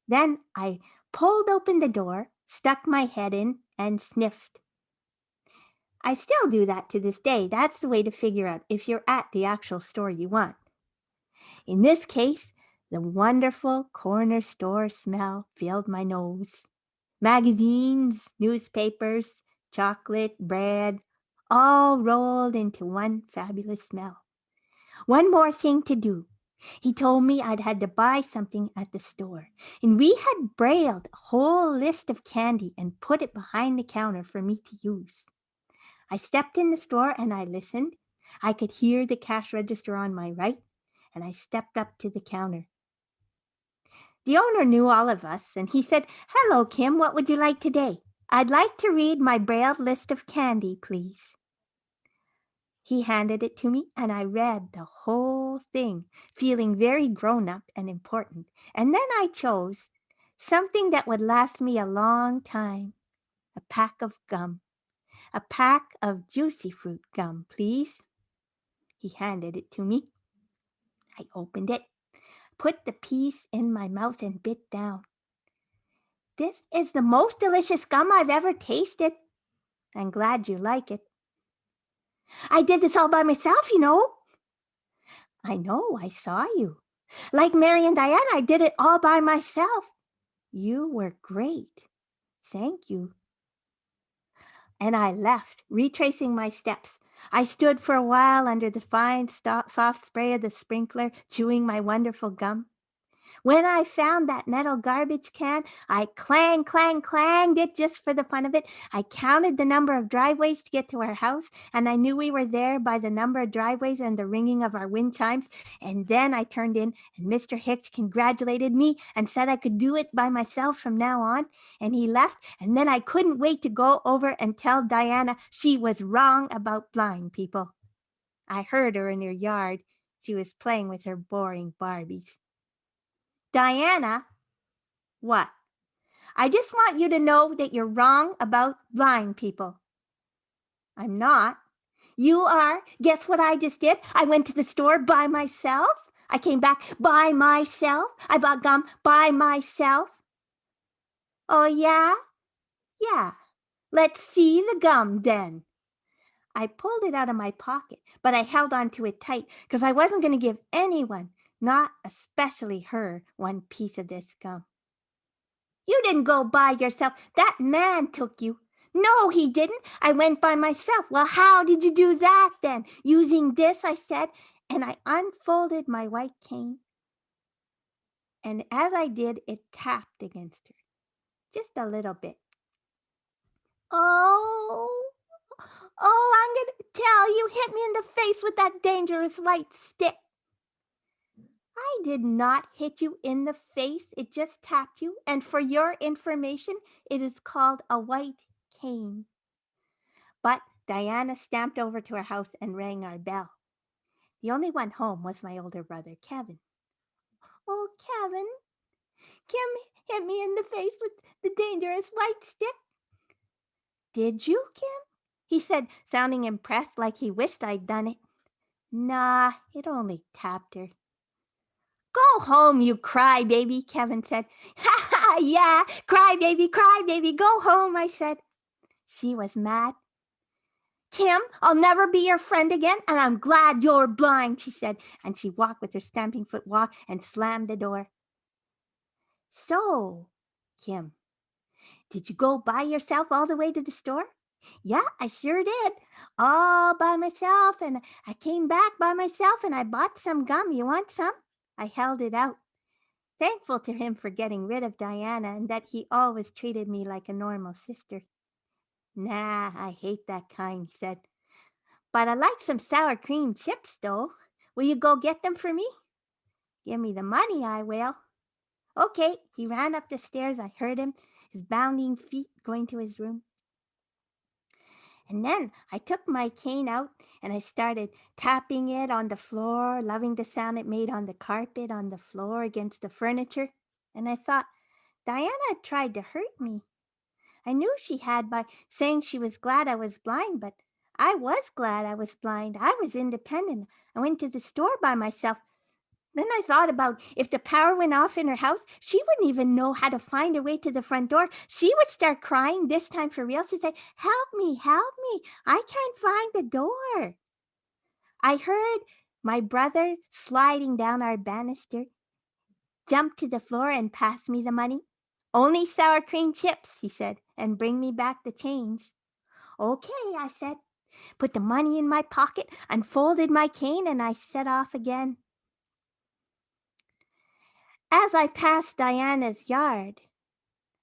Then I pulled open the door, stuck my head in, and sniffed. I still do that to this day. That's the way to figure out if you're at the actual store you want. In this case, the wonderful corner store smell filled my nose. Magazines, newspapers, chocolate, bread, all rolled into one fabulous smell. One more thing to do. He told me I'd had to buy something at the store, and we had brailled a whole list of candy and put it behind the counter for me to use. I stepped in the store and I listened. I could hear the cash register on my right, and I stepped up to the counter. The owner knew all of us, and he said, "Hello, Kim, what would you like today? I'd like to read my brailled list of candy, please." He handed it to me, and I read the whole thing, feeling very grown-up and important. And then I chose something that would last me a long time, a pack of gum, a pack of juicy fruit gum, please. He handed it to me. I opened it, put the piece in my mouth and bit down. This is the most delicious gum I've ever tasted. I'm glad you like it. I did this all by myself, you know. I know, I saw you. Like Mary and Diana, I did it all by myself. You were great. Thank you. And I left, retracing my steps. I stood for a while under the fine, soft spray of the sprinkler, chewing my wonderful gum. When I found that metal garbage can, I clang, clang, clanged it just for the fun of it. I counted the number of driveways to get to our house, and I knew we were there by the number of driveways and the ringing of our wind chimes. And then I turned in, and Mr. Hicks congratulated me and said I could do it by myself from now on. And he left, and then I couldn't wait to go over and tell Diana she was wrong about blind people. I heard her in her yard. She was playing with her boring Barbies. Diana, what? I just want you to know that you're wrong about blind people. I'm not. You are. Guess what I just did? I went to the store by myself. I came back by myself. I bought gum by myself. Oh, yeah? Yeah. Let's see the gum then. I pulled it out of my pocket, but I held on to it tight because I wasn't going to give anyone, not especially her, one piece of this gum. You didn't go by yourself. That man took you. No, he didn't. I went by myself. Well, how did you do that then? Using this, I said, and I unfolded my white cane, and as I did, it tapped against her, just a little bit. Oh, I'm going to tell you, hit me in the face with that dangerous white stick. I did not hit you in the face. It just tapped you. And for your information, it is called a white cane. But Diana stamped over to our house and rang our bell. The only one home was my older brother, Kevin. Oh, Kevin, Kim hit me in the face with the dangerous white stick. Did you, Kim? He said, sounding impressed like he wished I'd done it. Nah, it only tapped her. Go home, you crybaby, Kevin said. Ha ha, yeah, crybaby, go home, I said. She was mad. Kim, I'll never be your friend again, and I'm glad you're blind, she said, and she walked with her stamping foot walk and slammed the door. So, Kim, did you go by yourself all the way to the store? Yeah, I sure did. All by myself, and I came back by myself, and I bought some gum. You want some? I held it out, thankful to him for getting rid of Diana and that he always treated me like a normal sister. Nah, I hate that kind, he said. But I like some sour cream chips, though. Will you go get them for me? Give me the money, I will. Okay, he ran up the stairs. I heard him, his bounding feet going to his room. And then I took my cane out and I started tapping it on the floor, loving the sound it made on the carpet, on the floor, against the furniture. And I thought, Diana tried to hurt me. I knew she had by saying she was glad I was blind, but I was glad I was blind. I was independent. I went to the store by myself. Then I thought about if the power went off in her house, she wouldn't even know how to find her way to the front door. She would start crying, this time for real. She'd say, help me, I can't find the door. I heard my brother sliding down our banister, jump to the floor and pass me the money. Only sour cream chips, he said, and bring me back the change. Okay, I said, put the money in my pocket, unfolded my cane, and I set off again. As I passed Diana's yard,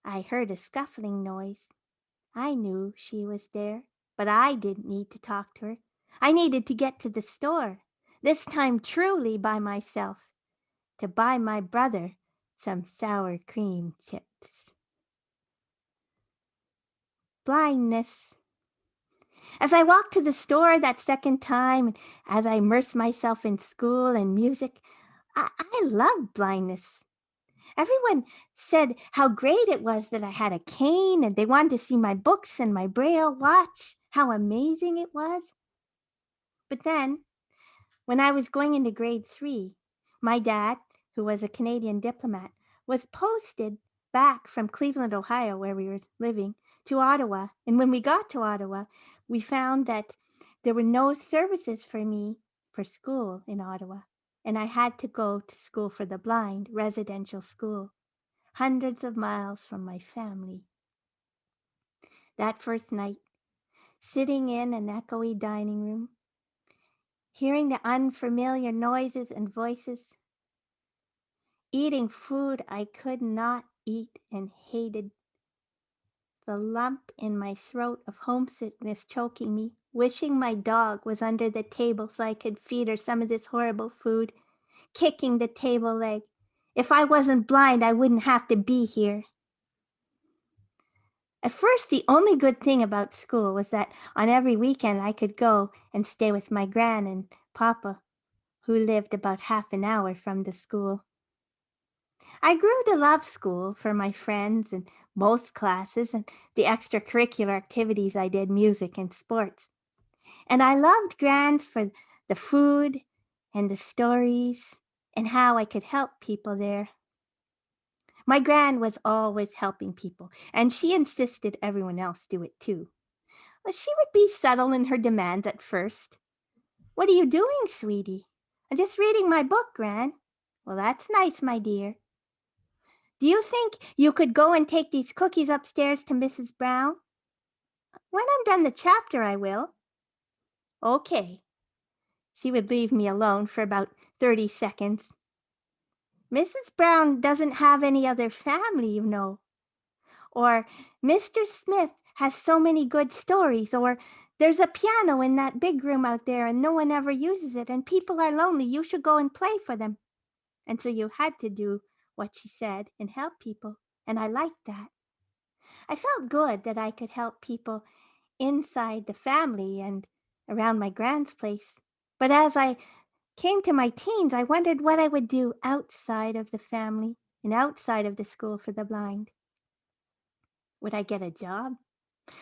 I heard a scuffling noise. I knew she was there, but I didn't need to talk to her. I needed to get to the store, this time truly by myself, to buy my brother some sour cream chips. Blindness. As I walked to the store that second time, as I immersed myself in school and music, I loved blindness. Everyone said how great it was that I had a cane, and they wanted to see my books and my Braille watch, how amazing it was. But then, when I was going into grade 3, my dad, who was a Canadian diplomat, was posted back from Cleveland, Ohio, where we were living, to Ottawa. And when we got to Ottawa, we found that there were no services for me for school in Ottawa. And I had to go to school for the blind, residential school, hundreds of miles from my family. That first night, sitting in an echoey dining room, hearing the unfamiliar noises and voices, eating food I could not eat and hated, the lump in my throat of homesickness choking me, wishing my dog was under the table so I could feed her some of this horrible food, kicking the table leg. If I wasn't blind, I wouldn't have to be here. At first, the only good thing about school was that on every weekend I could go and stay with my gran and papa, who lived about half an hour from the school. I grew to love school for my friends and most classes and the extracurricular activities I did, music and sports. And I loved Gran's for the food and the stories and how I could help people there. My Gran was always helping people, and she insisted everyone else do it too. Well, she would be subtle in her demands at first. What are you doing, sweetie? I'm just reading my book, Gran. Well, that's nice, my dear. Do you think you could go and take these cookies upstairs to Mrs. Brown? When I'm done the chapter, I will. Okay. She would leave me alone for about 30 seconds. Mrs. Brown doesn't have any other family, you know. Or Mr. Smith has so many good stories. Or there's a piano in that big room out there and no one ever uses it and people are lonely. You should go and play for them. And so you had to do what she said and help people. And I liked that. I felt good that I could help people inside the family and around my grand's place. But as I came to my teens, I wondered what I would do outside of the family and outside of the school for the blind. Would I get a job?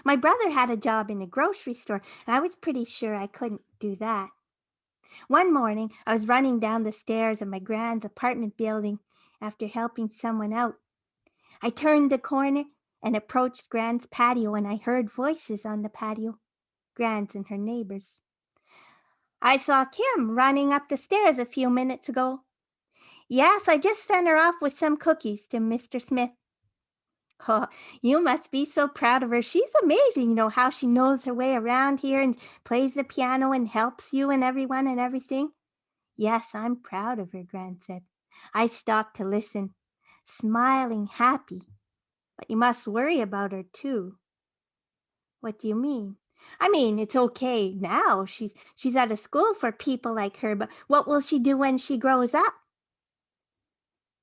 My brother had a job in a grocery store, and I was pretty sure I couldn't do that. One morning, I was running down the stairs of my grand's apartment building after helping someone out. I turned the corner and approached Grand's patio, and I heard voices on the patio, Grand's and her neighbors. I saw Kim running up the stairs a few minutes ago. Yes, I just sent her off with some cookies to Mr. Smith. Oh, you must be so proud of her. She's amazing, you know, how she knows her way around here and plays the piano and helps you and everyone and everything. Yes, I'm proud of her, Gran said. I stopped to listen, smiling happy. But you must worry about her too. What do you mean? I mean, it's okay now. She's at a school for people like her, but what will she do when she grows up?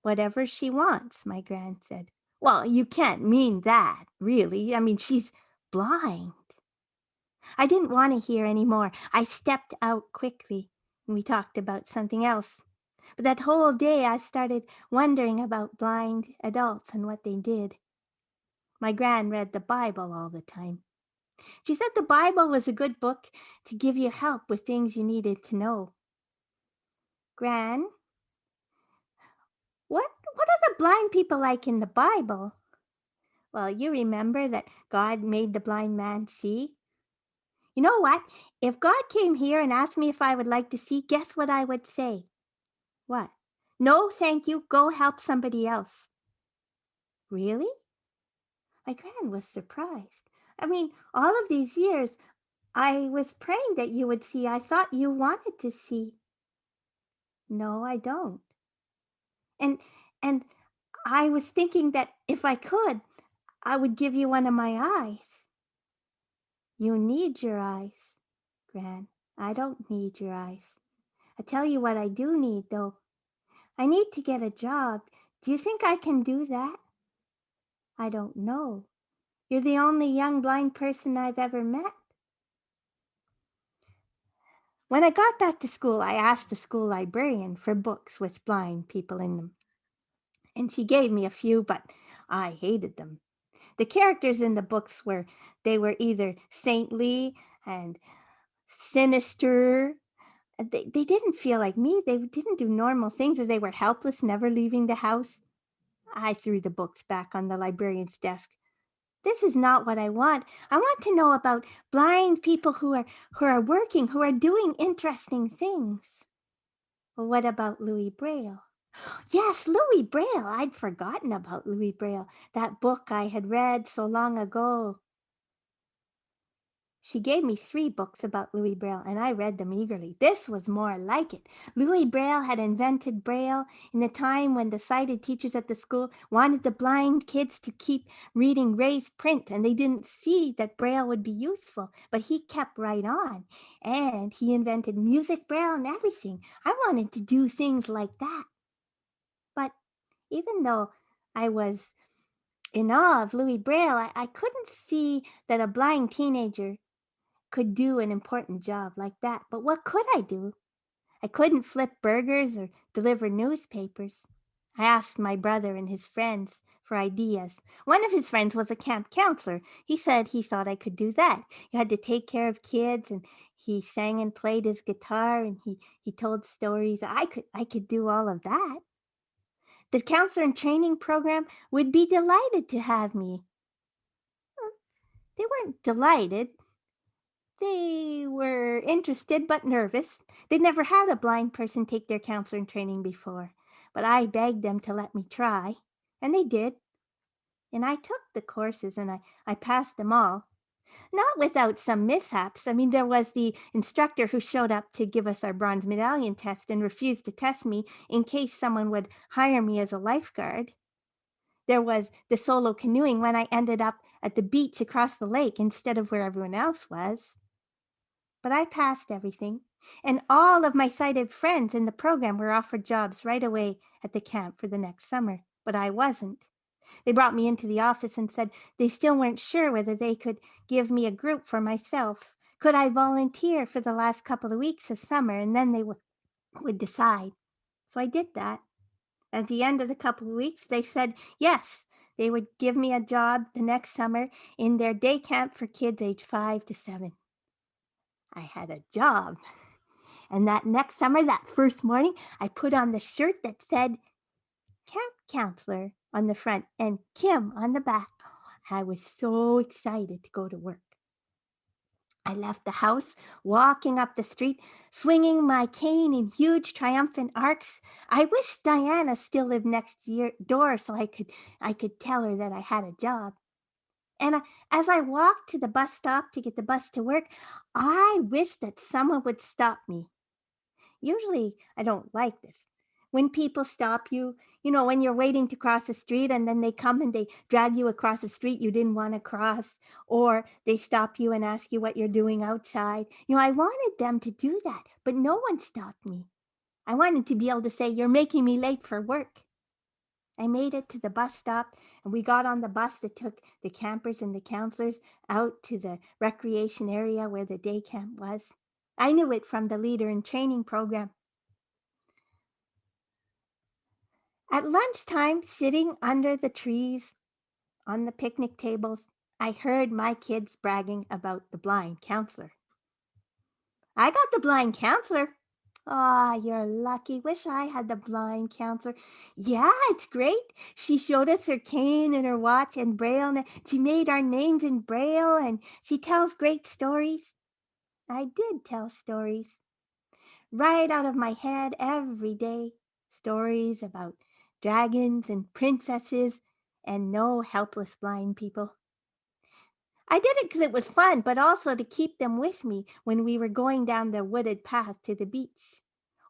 Whatever she wants, my Gran said. Well, you can't mean that, really. I mean, she's blind. I didn't want to hear any more. I stepped out quickly, and we talked about something else. But that whole day I started wondering about blind adults and what they did. My Gran read the Bible all the time. She said the Bible was a good book to give you help with things you needed to know. Gran, what are the blind people like in the Bible? Well, you remember that God made the blind man see? You know what? If God came here and asked me if I would like to see, guess what I would say? What? No, thank you. Go help somebody else. Really? My Gran was surprised. I mean, all of these years, I was praying that you would see. I thought you wanted to see. No, I don't. And and I was thinking that if I could, I would give you one of my eyes. You need your eyes, Gran. I don't need your eyes. I tell you what I do need, though. I need to get a job. Do you think I can do that? I don't know. You're the only young blind person I've ever met. When I got back to school, I asked the school librarian for books with blind people in them. And she gave me a few, but I hated them. The characters in the books were either saintly and sinister. They didn't feel like me. They didn't do normal things, or they were helpless, never leaving the house. I threw the books back on the librarian's desk. This is not what I want. I want to know about blind people who are working, who are doing interesting things. Well, what about Louis Braille? Yes, Louis Braille. I'd forgotten about Louis Braille, that book I had read so long ago. She gave me 3 books about Louis Braille, and I read them eagerly. This was more like it. Louis Braille had invented Braille in the time when the sighted teachers at the school wanted the blind kids to keep reading raised print, and they didn't see that Braille would be useful. But he kept right on, and he invented music Braille and everything. I wanted to do things like that. But even though I was in awe of Louis Braille, I couldn't see that a blind teenager could do an important job like that. But what could I do? I couldn't flip burgers or deliver newspapers. I asked my brother and his friends for ideas. One of his friends was a camp counselor. He said he thought I could do that. He had to take care of kids, and he sang and played his guitar, and he told stories. I could do all of that. The counselor and training program would be delighted to have me. They weren't delighted. They were interested but nervous. They'd never had a blind person take their counseling training before, but I begged them to let me try, and they did. And I took the courses, and I passed them all. Not without some mishaps. I mean, there was the instructor who showed up to give us our bronze medallion test and refused to test me in case someone would hire me as a lifeguard. There was the solo canoeing when I ended up at the beach across the lake instead of where everyone else was. But I passed everything, and all of my sighted friends in the program were offered jobs right away at the camp for the next summer, but I wasn't. They brought me into the office and said they still weren't sure whether they could give me a group for myself. Could I volunteer for the last couple of weeks of summer and then they would decide? So I did that. At the end of the couple of weeks, they said yes, they would give me a job the next summer in their day camp for kids aged 5 to 7. I had a job. And that next summer, that first morning, I put on the shirt that said camp counselor on the front and Kim on the back. I was so excited to go to work. I left the house, walking up the street, swinging my cane in huge triumphant arcs. I wish Diana still lived next door so I could tell her that I had a job. And as I walked to the bus stop to get the bus to work, I wished that someone would stop me. Usually, I don't like this. When people stop you, when you're waiting to cross the street and then they come and they drag you across the street you didn't want to cross, or they stop you and ask you what you're doing outside. I wanted them to do that, but no one stopped me. I wanted to be able to say, "You're making me late for work." I made it to the bus stop and we got on the bus that took the campers and the counselors out to the recreation area where the day camp was. I knew it from the leader in training program. At lunchtime, sitting under the trees on the picnic tables, I heard my kids bragging about the blind counselor. "I got the blind counselor." "Aw, you're lucky. Wish I had the blind counselor." "Yeah, it's great. She showed us her cane and her watch and braille, and she made our names in braille, and she tells great stories." I did tell stories right out of my head every day. Stories about dragons and princesses and no helpless blind people. I did it because it was fun, but also to keep them with me when we were going down the wooded path to the beach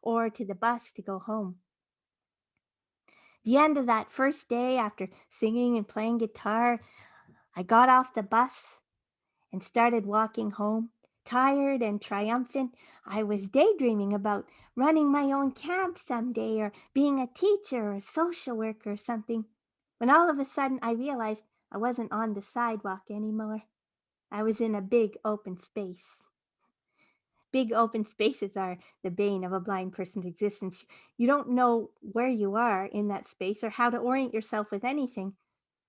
or to the bus to go home. The end of that first day, after singing and playing guitar, I got off the bus and started walking home. Tired and triumphant, I was daydreaming about running my own camp someday or being a teacher or a social worker or something. When all of a sudden I realized I wasn't on the sidewalk anymore. I was in a big open space. Big open spaces are the bane of a blind person's existence. You don't know where you are in that space or how to orient yourself with anything.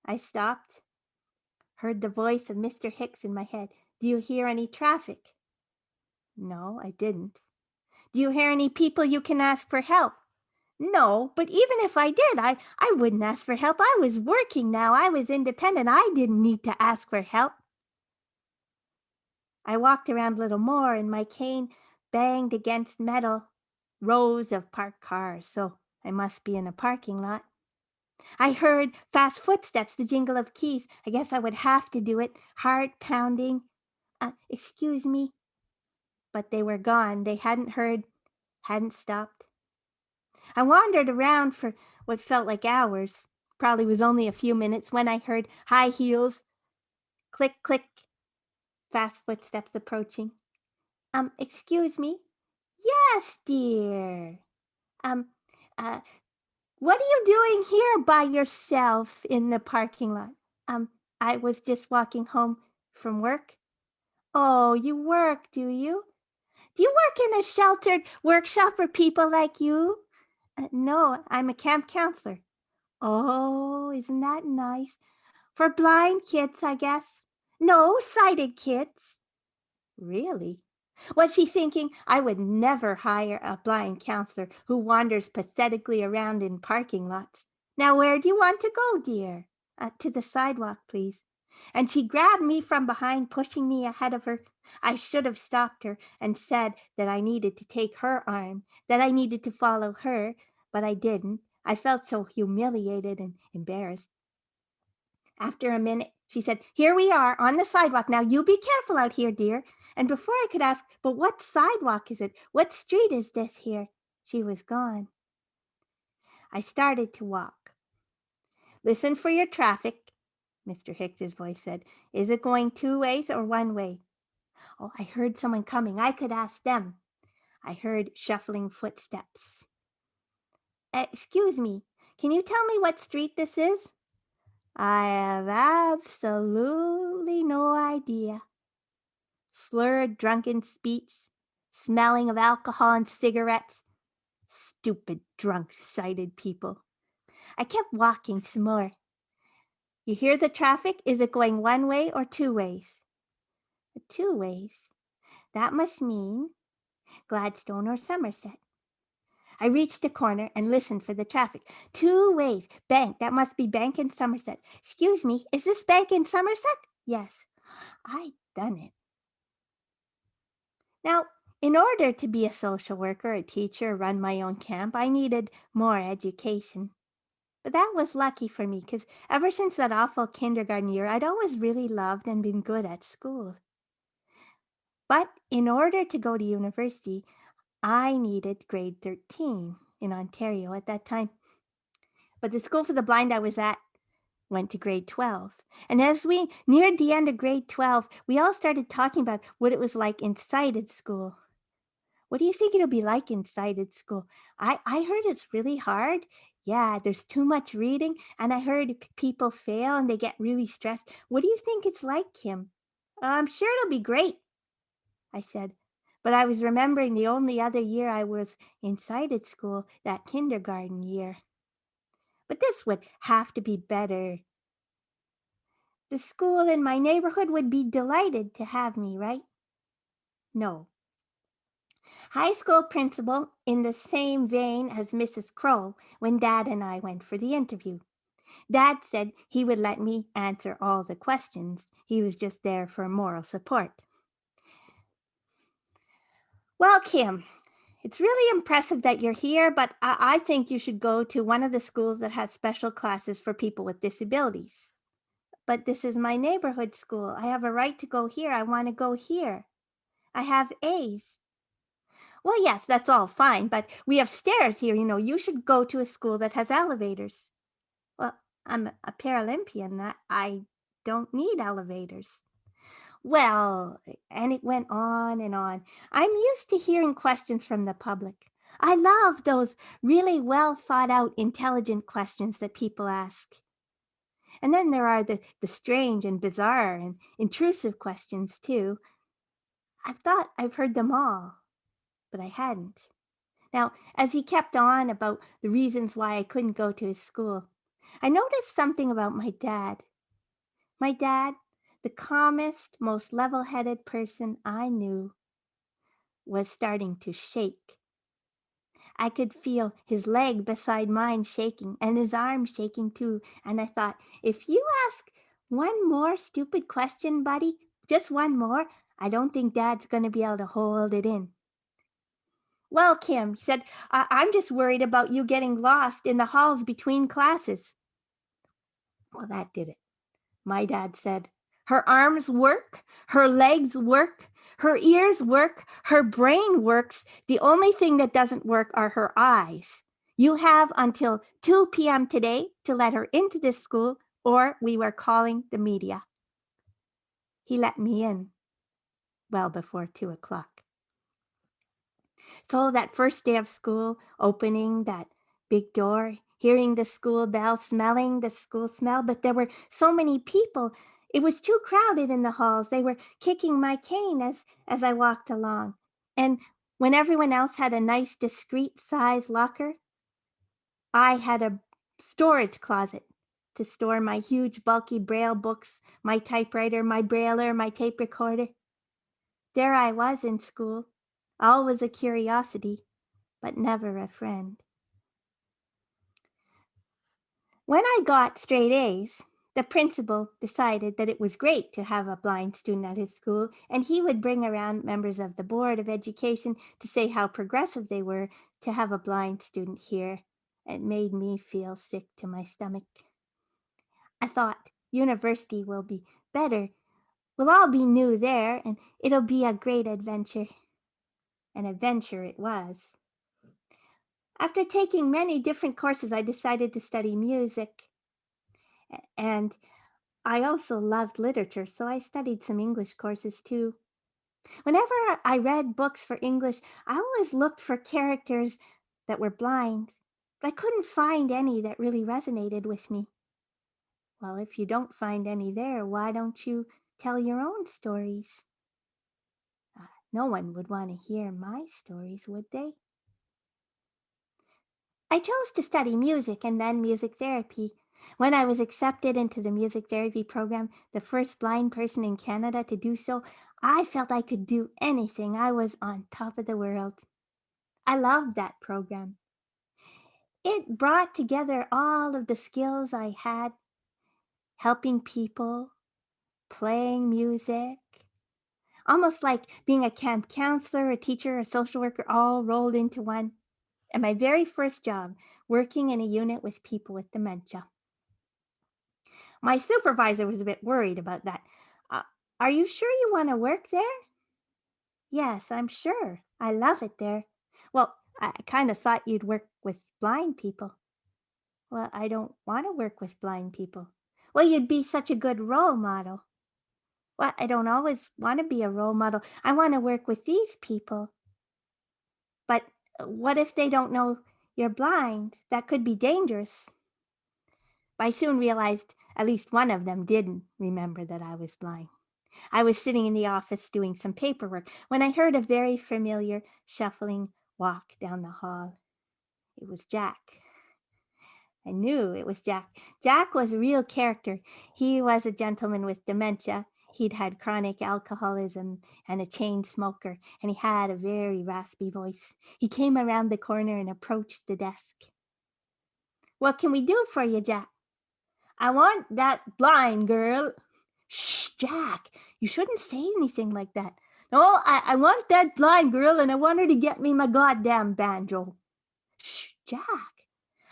I stopped, heard the voice of Mr. Hicks in my head. "Do you hear any traffic?" No, I didn't. "Do you hear any people you can ask for help?" No, but even if I did, I wouldn't ask for help. I was working now. I was independent. I didn't need to ask for help. I walked around a little more and my cane banged against metal. Rows of parked cars, so I must be in a parking lot. I heard fast footsteps, the jingle of keys. I guess I would have to do it, heart pounding. Excuse me. But they were gone. They hadn't heard, hadn't stopped. I wandered around for what felt like hours. Probably was only a few minutes when I heard high heels, click, click, fast footsteps approaching. Excuse me? Yes, dear. Um, uh, what are you doing here by yourself in the parking lot? Um, I was just walking home from work. Oh, you work, do you? Do you work in a sheltered workshop for people like you? No, I'm a camp counselor. Oh, isn't that nice? For blind kids, I guess. No, sighted kids. Really? Was she thinking I would never hire a blind counselor who wanders pathetically around in parking lots? Now, where do you want to go, dear? To the sidewalk, please. And she grabbed me from behind, pushing me ahead of her. I should have stopped her and said that I needed to take her arm, that I needed to follow her, but I didn't. I felt so humiliated and embarrassed. After a minute, She said, "Here we are on the sidewalk. Now you be careful out here, dear." And before I could ask, "But what sidewalk is it? What street is this here?" she was gone. I started to walk. "Listen for your traffic," Mr. Hicks's voice said. "Is it going two ways or one way?" Oh, I heard someone coming. I could ask them. I heard shuffling footsteps. "Excuse me, can you tell me what street this is?" "I have absolutely no idea." Slurred, drunken speech, smelling of alcohol and cigarettes. Stupid, drunk-sighted people. I kept walking some more. "You hear the traffic? Is it going one way or two ways?" "Two ways. That must mean Gladstone or Somerset." I reached a corner and listened for the traffic. "Two ways. Bank. That must be Bank in Somerset. Excuse me, is this Bank in Somerset?" "Yes." I done it. Now, in order to be a social worker, a teacher, run my own camp, I needed more education. But that was lucky for me because ever since that awful kindergarten year, I'd always really loved and been good at school. But in order to go to university, I needed grade 13 in Ontario at that time. But the school for the blind I was at went to grade 12. And as we neared the end of grade 12, we all started talking about what it was like in sighted school. "What do you think it'll be like in sighted school?" I heard it's really hard. "Yeah, there's too much reading, and I heard people fail and they get really stressed. What do you think it's like, Kim?" "I'm sure it'll be great," I said. But I was remembering the only other year I was in sighted school, that kindergarten year. But this would have to be better. The school in my neighborhood would be delighted to have me, right? No. High school principal in the same vein as Mrs. Crow when Dad and I went for the interview. Dad said he would let me answer all the questions. He was just there for moral support. "Well, Kim, it's really impressive that you're here, but I think you should go to one of the schools that has special classes for people with disabilities." "But this is my neighborhood school. I have a right to go here. I want to go here. I have A's." "Well, yes, that's all fine, but we have stairs here. You should go to a school that has elevators." "Well, I'm a Paralympian. I don't need elevators." Well, and it went on and on. I'm used to hearing questions from the public. I love those really well thought out, intelligent questions that people ask. And then there are the strange and bizarre and intrusive questions, too. I've thought I've heard them all, but I hadn't. Now, as he kept on about the reasons why I couldn't go to his school, I noticed something about my dad. My dad, the calmest, most level headed person I knew, was starting to shake. I could feel his leg beside mine shaking and his arm shaking too. And I thought, if you ask one more stupid question, buddy, just one more, I don't think Dad's going to be able to hold it in. "Well, Kim," he said, I'm just worried about you getting lost in the halls between classes." Well, that did it. My dad said, "Her arms work, her legs work, her ears work, her brain works. The only thing that doesn't work are her eyes. You have until 2 p.m. today to let her into this school, or we were calling the media." He let me in well before 2 o'clock. So that first day of school, opening that big door, hearing the school bell, smelling the school smell, but there were so many people. It was too crowded in the halls. They were kicking my cane as I walked along. And when everyone else had a nice discreet size locker, I had a storage closet to store my huge bulky braille books, my typewriter, my brailer, my tape recorder. There I was in school, always a curiosity, but never a friend. When I got straight A's, the principal decided that it was great to have a blind student at his school, and he would bring around members of the Board of Education to say how progressive they were to have a blind student here. It made me feel sick to my stomach. I thought, University will be better. We'll all be new there, and it'll be a great adventure. An adventure it was. After taking many different courses, I decided to study music. And I also loved literature, so I studied some English courses too. Whenever I read books for English, I always looked for characters that were blind, but I couldn't find any that really resonated with me. Well, if you don't find any there, why don't you tell your own stories? No one would want to hear my stories, would they? I chose to study music and then music therapy. When I was accepted into the music therapy program, the first blind person in Canada to do so, I felt I could do anything. I was on top of the world. I loved that program. It brought together all of the skills I had, helping people, playing music, almost like being a camp counselor, a teacher, a social worker, all rolled into one. And my very first job, working in a unit with people with dementia. My supervisor was a bit worried about that. "Uh, are you sure you want to work there?" "Yes, I'm sure. I love it there." "Well, I kind of thought you'd work with blind people." "Well, I don't want to work with blind people." "Well, you'd be such a good role model." "Well, I don't always want to be a role model. I want to work with these people." "But what if they don't know you're blind? That could be dangerous." I soon realized at least one of them didn't remember that I was blind. I was sitting in the office doing some paperwork when I heard a very familiar shuffling walk down the hall. It was Jack. I knew it was Jack. Jack was a real character. He was a gentleman with dementia. He'd had chronic alcoholism and a chain smoker, and he had a very raspy voice. He came around the corner and approached the desk. "What can we do for you, Jack?" "I want that blind girl." "Shh, Jack, you shouldn't say anything like that." "No, I want that blind girl and I want her to get me my goddamn banjo." "Shh, Jack."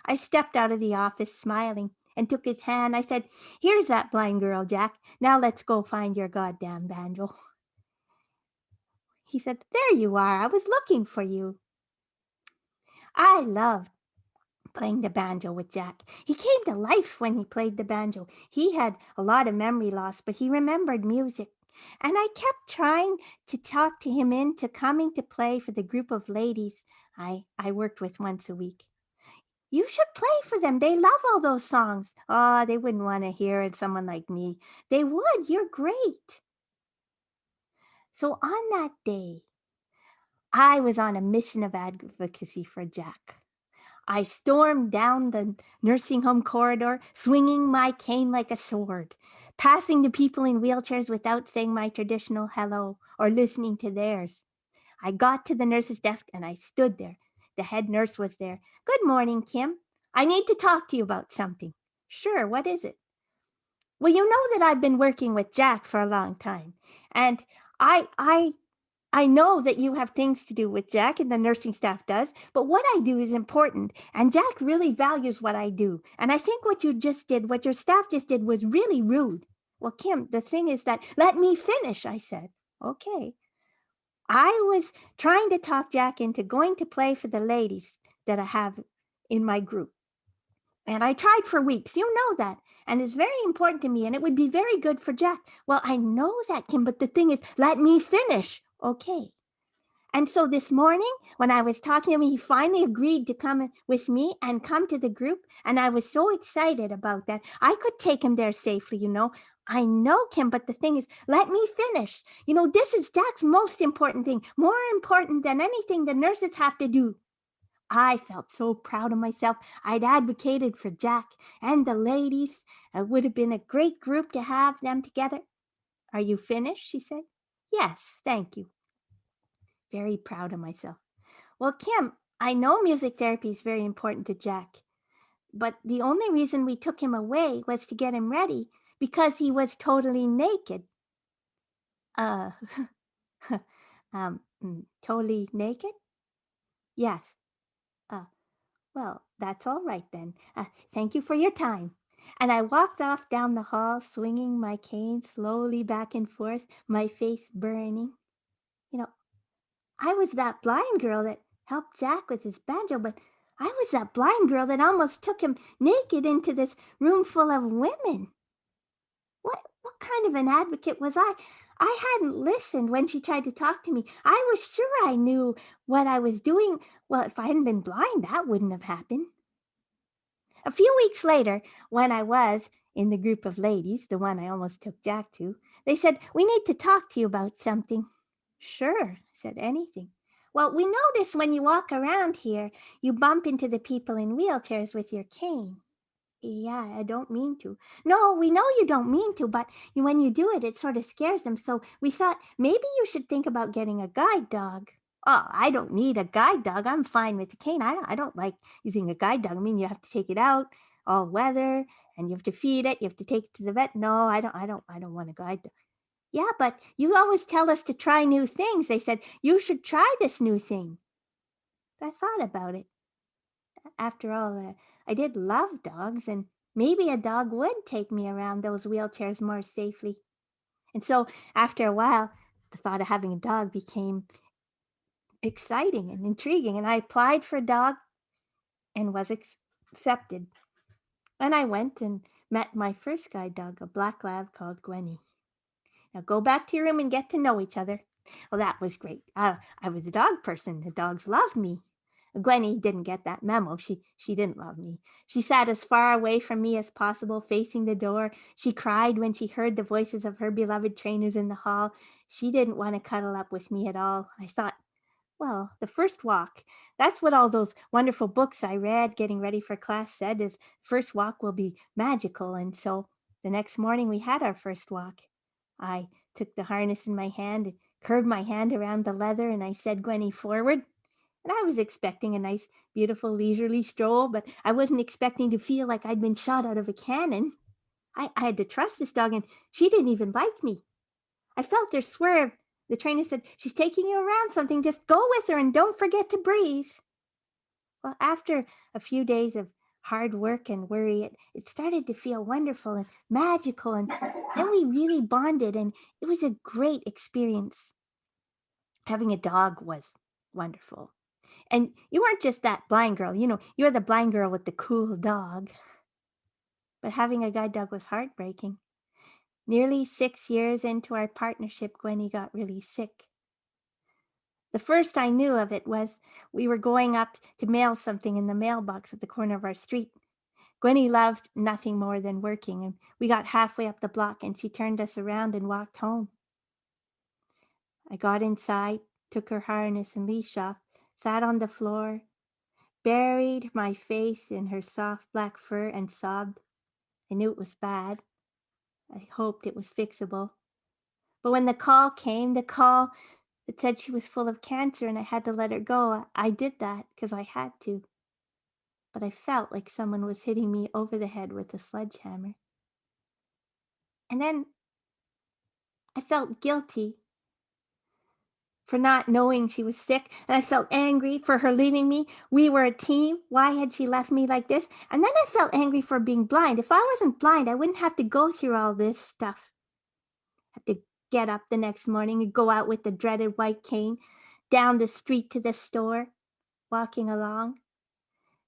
I stepped out of the office smiling and took his hand. I said, "Here's that blind girl, Jack. Now let's go find your goddamn banjo." He said, "There you are. I was looking for you." I loved playing the banjo with Jack. He came to life when he played the banjo. He had a lot of memory loss, but he remembered music. And I kept trying to talk to him into coming to play for the group of ladies I worked with once a week. "You should play for them. They love all those songs." "Oh, they wouldn't want to hear it, someone like me." "They would. You're great." So on that day, I was on a mission of advocacy for Jack. I stormed down the nursing home corridor, swinging my cane like a sword, passing the people in wheelchairs without saying my traditional hello or listening to theirs. I got to the nurse's desk and I stood there. The head nurse was there. "Good morning, Kim. I need to talk to you about something." "Sure, what is it?" "Well, you know that I've been working with Jack for a long time, and I I I know that you have things to do with Jack and the nursing staff does, but what I do is important, and Jack really values what I do. And I think what you just did, what your staff just did, was really rude." "Well, Kim, the thing is that—" "Let me finish," I said. "Okay." I was trying to talk Jack into going to play for the ladies that I have in my group. And I tried for weeks. You know that. And it's very important to me, and it would be very good for Jack. "Well, I know that, Kim, but the thing is, let me finish." "Okay." And so this morning, when I was talking to him, he finally agreed to come with me and come to the group. And I was so excited about that. I could take him there safely, you know. "I know, Kim, but the thing is, let me finish. You know, this is Jack's most important thing, more important than anything the nurses have to do." I felt so proud of myself. I'd advocated for Jack and the ladies. It would have been a great group to have them together. "Are you finished?" she said. "Yes, thank you." Very proud of myself. "Well, Kim, I know music therapy is very important to Jack, but the only reason we took him away was to get him ready because he was totally naked." Uh, totally naked?" "Yes." "Uh, well, that's all right then. Thank you for your time." And I walked off down the hall, swinging my cane slowly back and forth, my face burning. You know, I was that blind girl that helped Jack with his banjo, but I was that blind girl that almost took him naked into this room full of women. What kind of an advocate was I? I hadn't listened when she tried to talk to me. I was sure I knew what I was doing. Well, if I hadn't been blind, that wouldn't have happened. A few weeks later, when I was in the group of ladies, the one I almost took Jack to, they said, "We need to talk to you about something." Sure, I said, anything. Well, we notice when you walk around here, you bump into the people in wheelchairs with your cane. Yeah, I don't mean to. No, we know you don't mean to, but when you do it, it sort of scares them. So we thought maybe you should think about getting a guide dog. Oh, I don't need a guide dog. I'm fine with the cane. I don't like using a guide dog. I mean, you have to take it out all weather and you have to feed it. You have to take it to the vet. No, I don't want a guide dog. Yeah, but you always tell us to try new things. They said, you should try this new thing. I thought about it. After all, I did love dogs, and maybe a dog would take me around those wheelchairs more safely. And so, after a while, the thought of having a dog became exciting and intriguing, and I applied for a dog and was accepted. And I went and met my first guide dog, a black lab called Gwenny. Now go back to your room and get to know each other. Well, that was great. I was a dog person. The dogs loved me. Gwenny didn't get that memo. She didn't love me. She sat as far away from me as possible, facing the door. She cried when she heard the voices of her beloved trainers in the hall. She didn't want to cuddle up with me at all. I thought, well, the first walk. That's what all those wonderful books I read getting ready for class said is first walk will be magical. And so the next morning we had our first walk. I took the harness in my hand and curved my hand around the leather and I said, Gwenny, forward. And I was expecting a nice, beautiful, leisurely stroll, but I wasn't expecting to feel like I'd been shot out of a cannon. I had to trust this dog, and she didn't even like me. I felt her swerve. The trainer said, "She's taking you around something. Just go with her and don't forget to breathe." Well, after a few days of hard work and worry, it started to feel wonderful and magical. And then we really bonded, and it was a great experience. Having a dog was wonderful. And you weren't just that blind girl, you're the blind girl with the cool dog. But having a guide dog was heartbreaking. Nearly 6 years into our partnership, Gwenny got really sick. The first I knew of it was we were going up to mail something in the mailbox at the corner of our street. Gwenny loved nothing more than working, and we got halfway up the block and she turned us around and walked home. I got inside, took her harness and leash off, sat on the floor, buried my face in her soft black fur and sobbed. I knew it was bad. I hoped it was fixable. But when the call came, the call that said she was full of cancer and I had to let her go, I did that because I had to. But I felt like someone was hitting me over the head with a sledgehammer. And then I felt guilty for not knowing she was sick, and I felt angry for her leaving me. We were a team. Why had she left me like this? And then I felt angry for being blind. If I wasn't blind, I wouldn't have to go through all this stuff. Have to get up the next morning and go out with the dreaded white cane down the street to the store, walking along,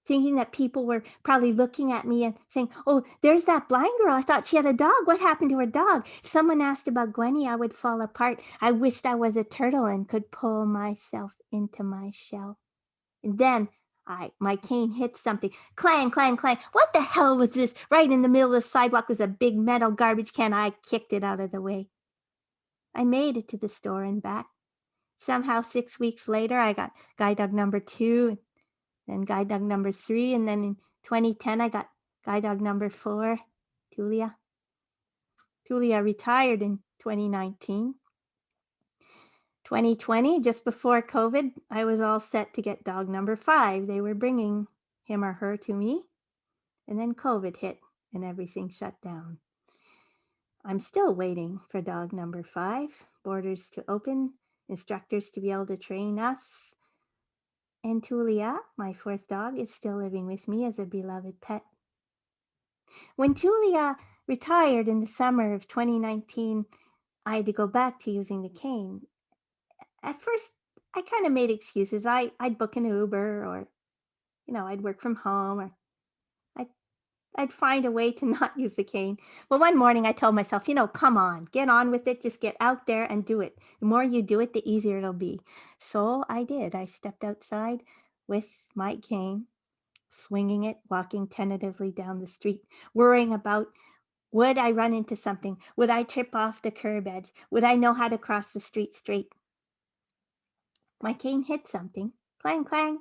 thinking that people were probably looking at me and saying, "Oh, there's that blind girl. I thought she had a dog. What happened to her dog?" If someone asked about Gwenny, I would fall apart. I wished I was a turtle and could pull myself into my shell. And then my cane hit something. Clang, clang, clang. What the hell was this? Right in the middle of the sidewalk was a big metal garbage can. I kicked it out of the way. I made it to the store and back. Somehow 6 weeks later, I got guide dog number 2, then guide dog number 3, and then in 2010, I got guide dog number 4, Tulia. Tulia retired in 2019. 2020, just before COVID, I was all set to get dog number 5. They were bringing him or her to me, and then COVID hit and everything shut down. I'm still waiting for dog number 5, borders to open, instructors to be able to train us. And Tulia, my 4th dog, is still living with me as a beloved pet. When Julia retired in the summer of 2019, I had to go back to using the cane. At first, I kind of made excuses. I'd book an Uber, or, I'd work from home, or I'd, I'd find a way to not use the cane. Well, one morning I told myself, come on, get on with it. Just get out there and do it. The more you do it, the easier it'll be. So I did. I stepped outside with my cane, swinging it, walking tentatively down the street, worrying about, would I run into something? Would I trip off the curb edge? Would I know how to cross the street straight? My cane hit something. Clang, clang.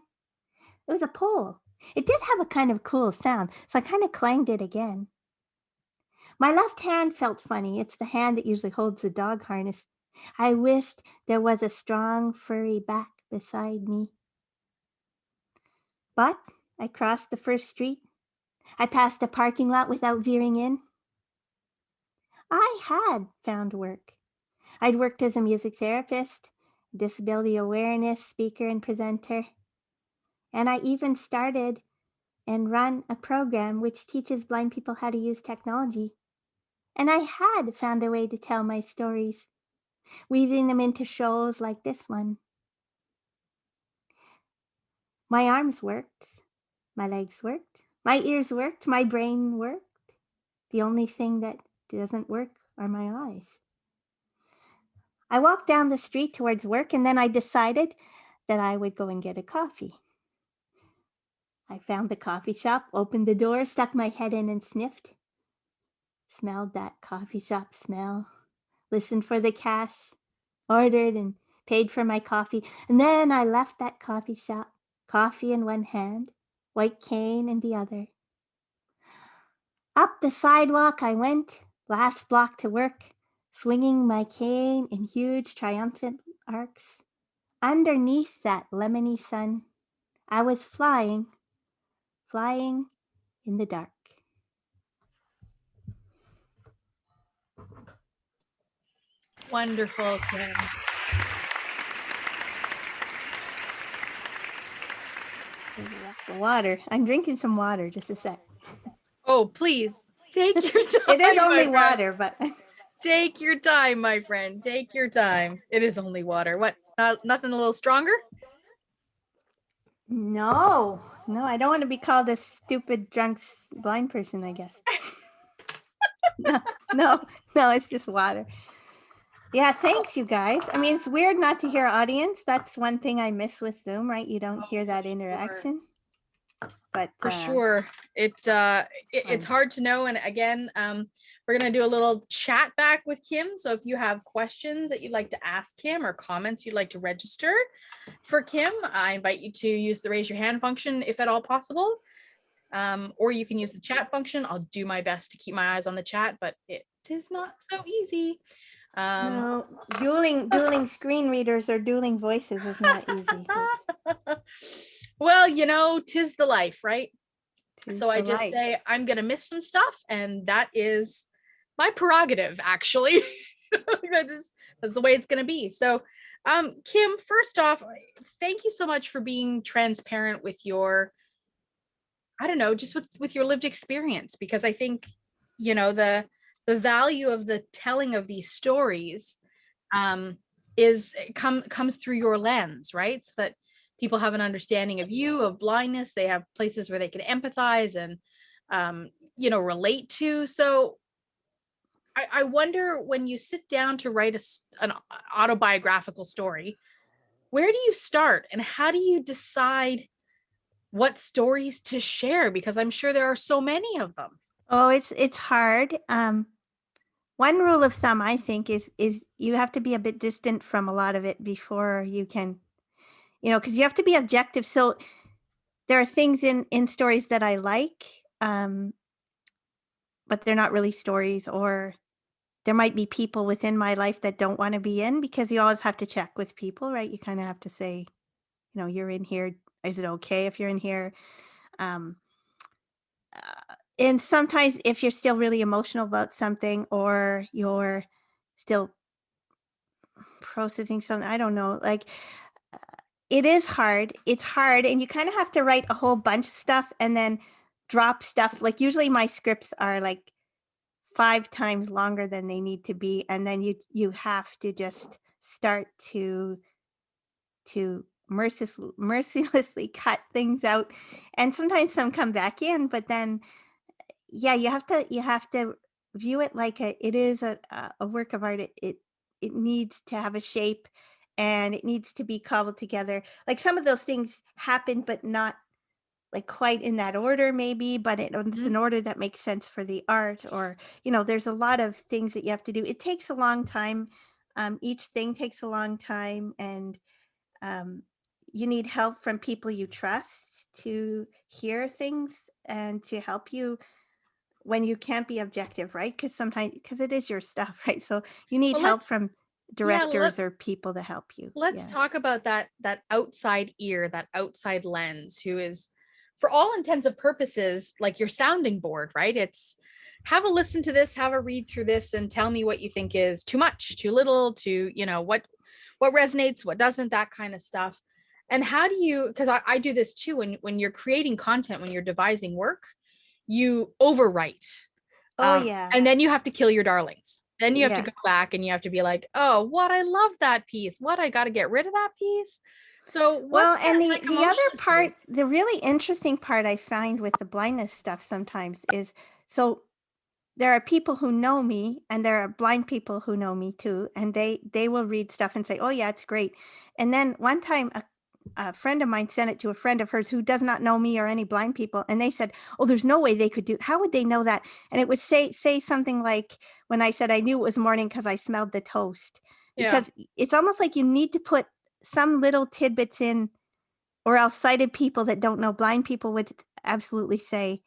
It was a pole. It did have a kind of cool sound, so I kind of clanged it again. My left hand felt funny. It's the hand that usually holds the dog harness. I wished there was a strong, furry back beside me. But I crossed the first street. I passed a parking lot without veering in. I had found work. I'd worked as a music therapist, disability awareness speaker and presenter, and I even started and run a program which teaches blind people how to use technology. And I had found a way to tell my stories, weaving them into shows like this one. My arms worked, my legs worked, my ears worked, my brain worked. The only thing that doesn't work are my eyes. I walked down the street towards work, and then I decided that I would go and get a coffee. I found the coffee shop, opened the door, stuck my head in and sniffed. Smelled that coffee shop smell, listened for the cash, ordered and paid for my coffee, and then I left that coffee shop, coffee in one hand, white cane in the other. Up the sidewalk I went, last block to work, swinging my cane in huge triumphant arcs. Underneath that lemony sun, I was flying, flying in the dark. Wonderful, Kim. Water. I'm drinking some water. Just a sec. Oh, please take your time. It is only my friend. water, but Take your time, my friend. Take your time. It is only water. What? Nothing a little stronger? no, I don't want to be called a stupid drunk blind person, I guess. no, it's just water. Yeah, thanks, you guys. I mean, it's weird not to hear audience. That's one thing I miss with Zoom, right? You don't hear that interaction. But For sure, it's hard to know. And again, we're gonna do a little chat back with Kim. So if you have questions that you'd like to ask Kim or comments you'd like to register for Kim, I invite you to use the raise your hand function if at all possible. Or you can use the chat function. I'll do my best to keep my eyes on the chat, but it is not so easy. No, dueling screen readers or dueling voices is not easy. Well, 'tis the life, right? So I just life. say I'm gonna miss some stuff, and that is my prerogative, actually. That's the way it's gonna be. So Kim, first off, thank you so much for being transparent with your, I don't know, just with your lived experience, because I think, the value of the telling of these stories comes through your lens, right? So that people have an understanding of you, of blindness. They have places where they can empathize and relate to. So I wonder, when you sit down to write an autobiographical story, where do you start and how do you decide what stories to share? Because I'm sure there are so many of them. Oh, it's hard. One rule of thumb, I think, is you have to be a bit distant from a lot of it before you can, because you have to be objective. So there are things in stories that I like, but they're not really stories, or there might be people within my life that don't want to be in, because you always have to check with people, right? You kind of have to say, you're in here. Is it okay if you're in here? Um, and sometimes if you're still really emotional about something, or you're still processing something, I don't know, like, it is hard. It's hard, and you kind of have to write a whole bunch of stuff and then drop stuff. Like usually my scripts are like 5 times longer than they need to be, and then you have to just start to mercilessly cut things out, and sometimes some come back in, but then yeah, you have to view it like it is a work of art. It needs to have a shape, and it needs to be cobbled together. Like some of those things happen, but not like quite in that order maybe, but it's Mhm. an order that makes sense for the art, or there's a lot of things that you have to do. It takes a long time. Each thing takes a long time, and um, you need help from people you trust to hear things and to help you when you can't be objective, right? Because it is your stuff, right? So you need Well, help from yeah, directors or people to help you. let's Yeah. talk about that outside ear, that outside lens, who is, for all intents and purposes, like your sounding board, right? It's, have a listen to this, have a read through this, and tell me what you think is too much, too little, to, what resonates, what doesn't, that kind of stuff. And how do you, because I do this too, when you're creating content, when you're devising work, you overwrite. Oh yeah. And then you have to kill your darlings. Then you have to Yeah. go back and you have to be like, oh, what, I love that piece. What, I got to get rid of that piece. So Well, what's and that the like the other emotionally for you? part, the really interesting part I find with the blindness stuff sometimes is, so there are people who know me, and there are blind people who know me too, and they will read stuff and say, "Oh yeah, it's great." And then one time a friend of mine sent it to a friend of hers who does not know me or any blind people, and they said, "Oh, there's no way they could do. How would they know that?" And it would say something like, when I said I knew it was morning because I smelled the toast, Yeah. because it's almost like you need to put some little tidbits in, or else sighted people that don't know blind people would absolutely say,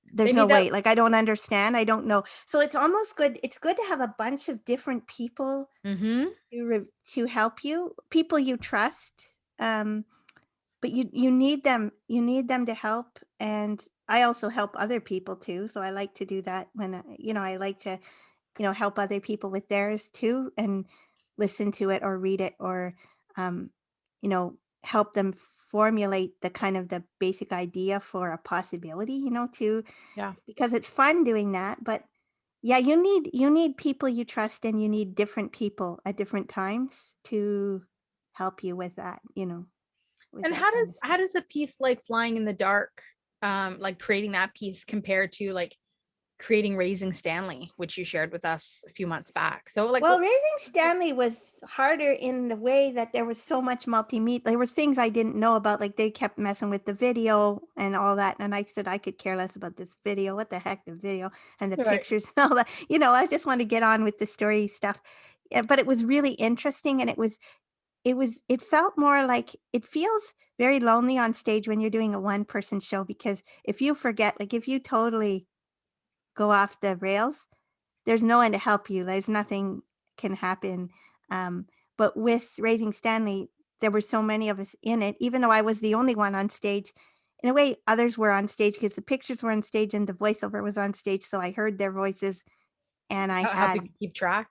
They there's no need that. way. Like, I don't understand. I don't know. So it's almost good. It's good to have a bunch of different people Mm-hmm. to help you, people you trust. Um, but you need them. You need them to help. And I also help other people too. So I like to do that when I like to help other people with theirs too, and listen to it or read it, or um, help them formulate the kind of the basic idea for a possibility, too, Yeah. because it's fun doing that. But yeah, you need people you trust, and you need different people at different times to help you with that, with And that kind of how stuff. does a piece like Flying in the Dark, like creating that piece, compare to like creating Raising Stanley, which you shared with us a few months back? So like, Well, Raising Stanley was harder in the way that there was so much multimedia. There were things I didn't know about, like they kept messing with the video and all that. And I said I could care less about this video. What the heck, the video and the right. pictures and all that. I just want to get on with the story stuff. Yeah, but it was really interesting, and it felt more like, it feels very lonely on stage when you're doing a one person show, because if you forget, like if you totally go off the rails, there's no one to help you. There's nothing can happen. Um, but with Raising Stanley, there were so many of us in it, even though I was the only one on stage. In a way, others were on stage because the pictures were on stage and the voiceover was on stage. So I heard their voices, and I Helping had, to keep track.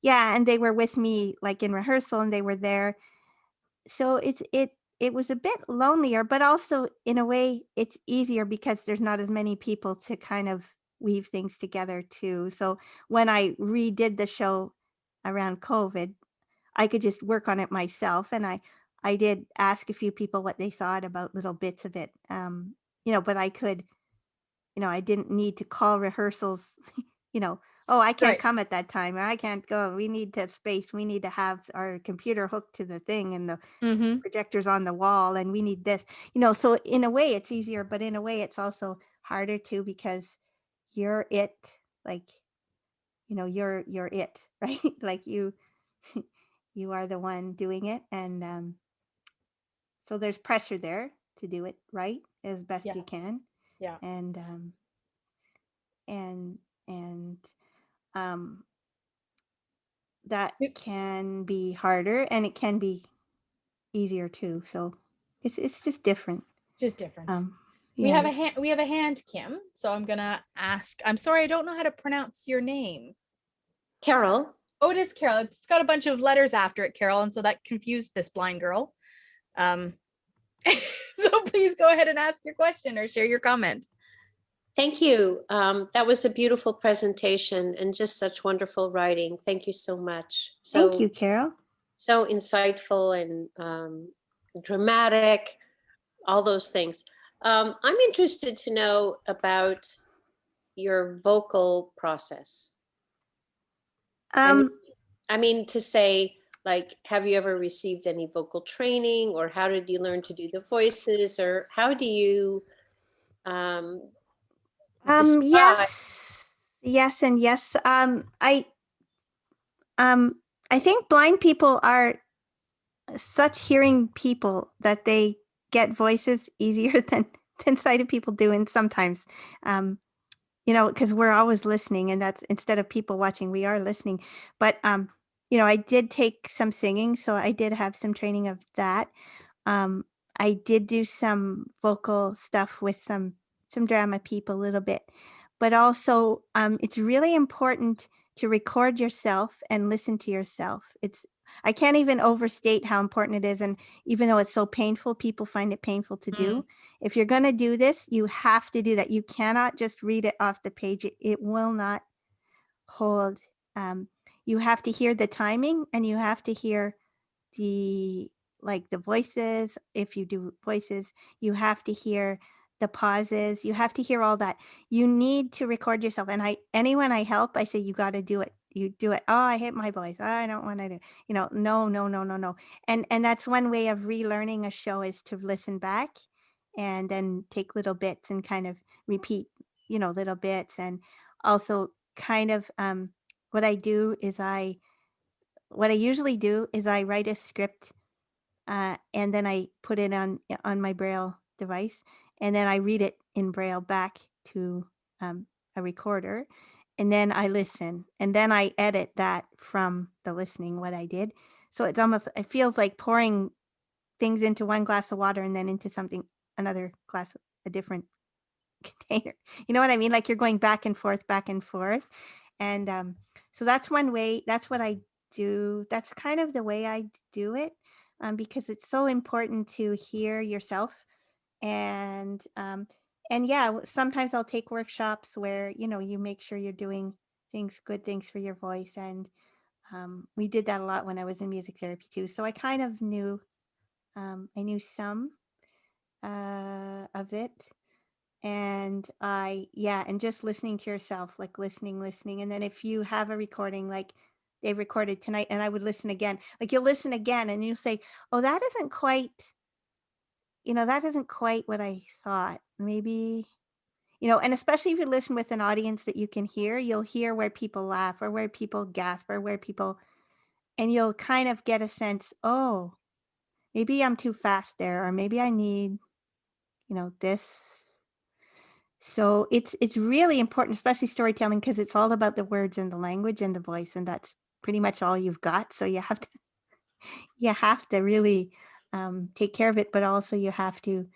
yeah, and they were with me like in rehearsal, and they were there. So it was a bit lonelier, but also in a way it's easier because there's not as many people to kind of weave things together too. So when I redid the show around COVID, I could just work on it myself, and I did ask a few people what they thought about little bits of it. But I didn't need to call rehearsals, you know, "Oh, I can't Right. come at that time," or "I can't go. We need to space. We need to have our computer hooked to the thing and the Mm-hmm. projectors on the wall, and we need this." So in a way it's easier, but in a way it's also harder too, because you're it, like, you're it, right? Like you are the one doing it, and so there's pressure there to do it right as best Yeah. you can, Yeah. and and and um that can be harder, and it can be easier too. So it's just different. Just different. um We have yeah. a hand, Kim. So I'm gonna ask. I'm sorry, I don't know how to pronounce your name. Carol. Oh, it is Carol. It's got a bunch of letters after it, Carol, and so that confused this blind girl. Um, So please go ahead and ask your question or share your comment. Thank you. That was a beautiful presentation and just such wonderful writing. Thank you so much. Thank you, Carol. So insightful and dramatic, all those things. I'm interested to know about your vocal process. I mean, to say, like, have you ever received any vocal training, or how did you learn to do the voices, or how do you describe? Yes and yes. I think blind people are such hearing people that they get voices easier than sighted people do, and sometimes, because we're always listening, and that's instead of people watching, we are listening. But I did take some singing, so I did have some training of that. I did do some vocal stuff with some drama people a little bit, but also it's really important to record yourself and listen to yourself. I can't even overstate how important it is, and even though it's so painful, people find it painful to do. If you're going to do this, you have to do that. You cannot just read it off the page. It will not hold. You have to hear the timing, and you have to hear the voices. If you do voices, you have to hear the pauses. You have to hear all that. You need to record yourself. And anyone I help, I say, you got to do it. You do it. Oh, I hit my voice. Oh, I don't want to do, no, no, no, no, no. And that's one way of relearning a show, is to listen back and then take little bits and kind of repeat, little bits. And also kind of, what I usually do is I write a script, and then I put it on my Braille device, and then I read it in Braille back to a recorder, and then I listen, and then I edit that from the listening, what I did. So it feels like pouring things into one glass of water and then into another glass, a different container. You know what I mean? Like you're going back and forth, back and forth. And so that's one way. That's what I do. That's kind of the way I do it, because it's so important to hear yourself. And yeah, sometimes I'll take workshops where, you make sure you're doing good things for your voice. And we did that a lot when I was in music therapy too. So I kind of knew, I knew some of it. And and just listening to yourself, like listening. And then if you have a recording, like they recorded tonight, and I would listen again, like you'll listen again and you'll say, oh, that isn't quite what I thought. Maybe, and especially if you listen with an audience that you can hear, you'll hear where people laugh or where people gasp or and you'll kind of get a sense, oh, maybe I'm too fast there, or maybe I need, this. So it's really important, especially storytelling, because it's all about the words and the language and the voice, and that's pretty much all you've got. So you have to really take care of it, but also you have to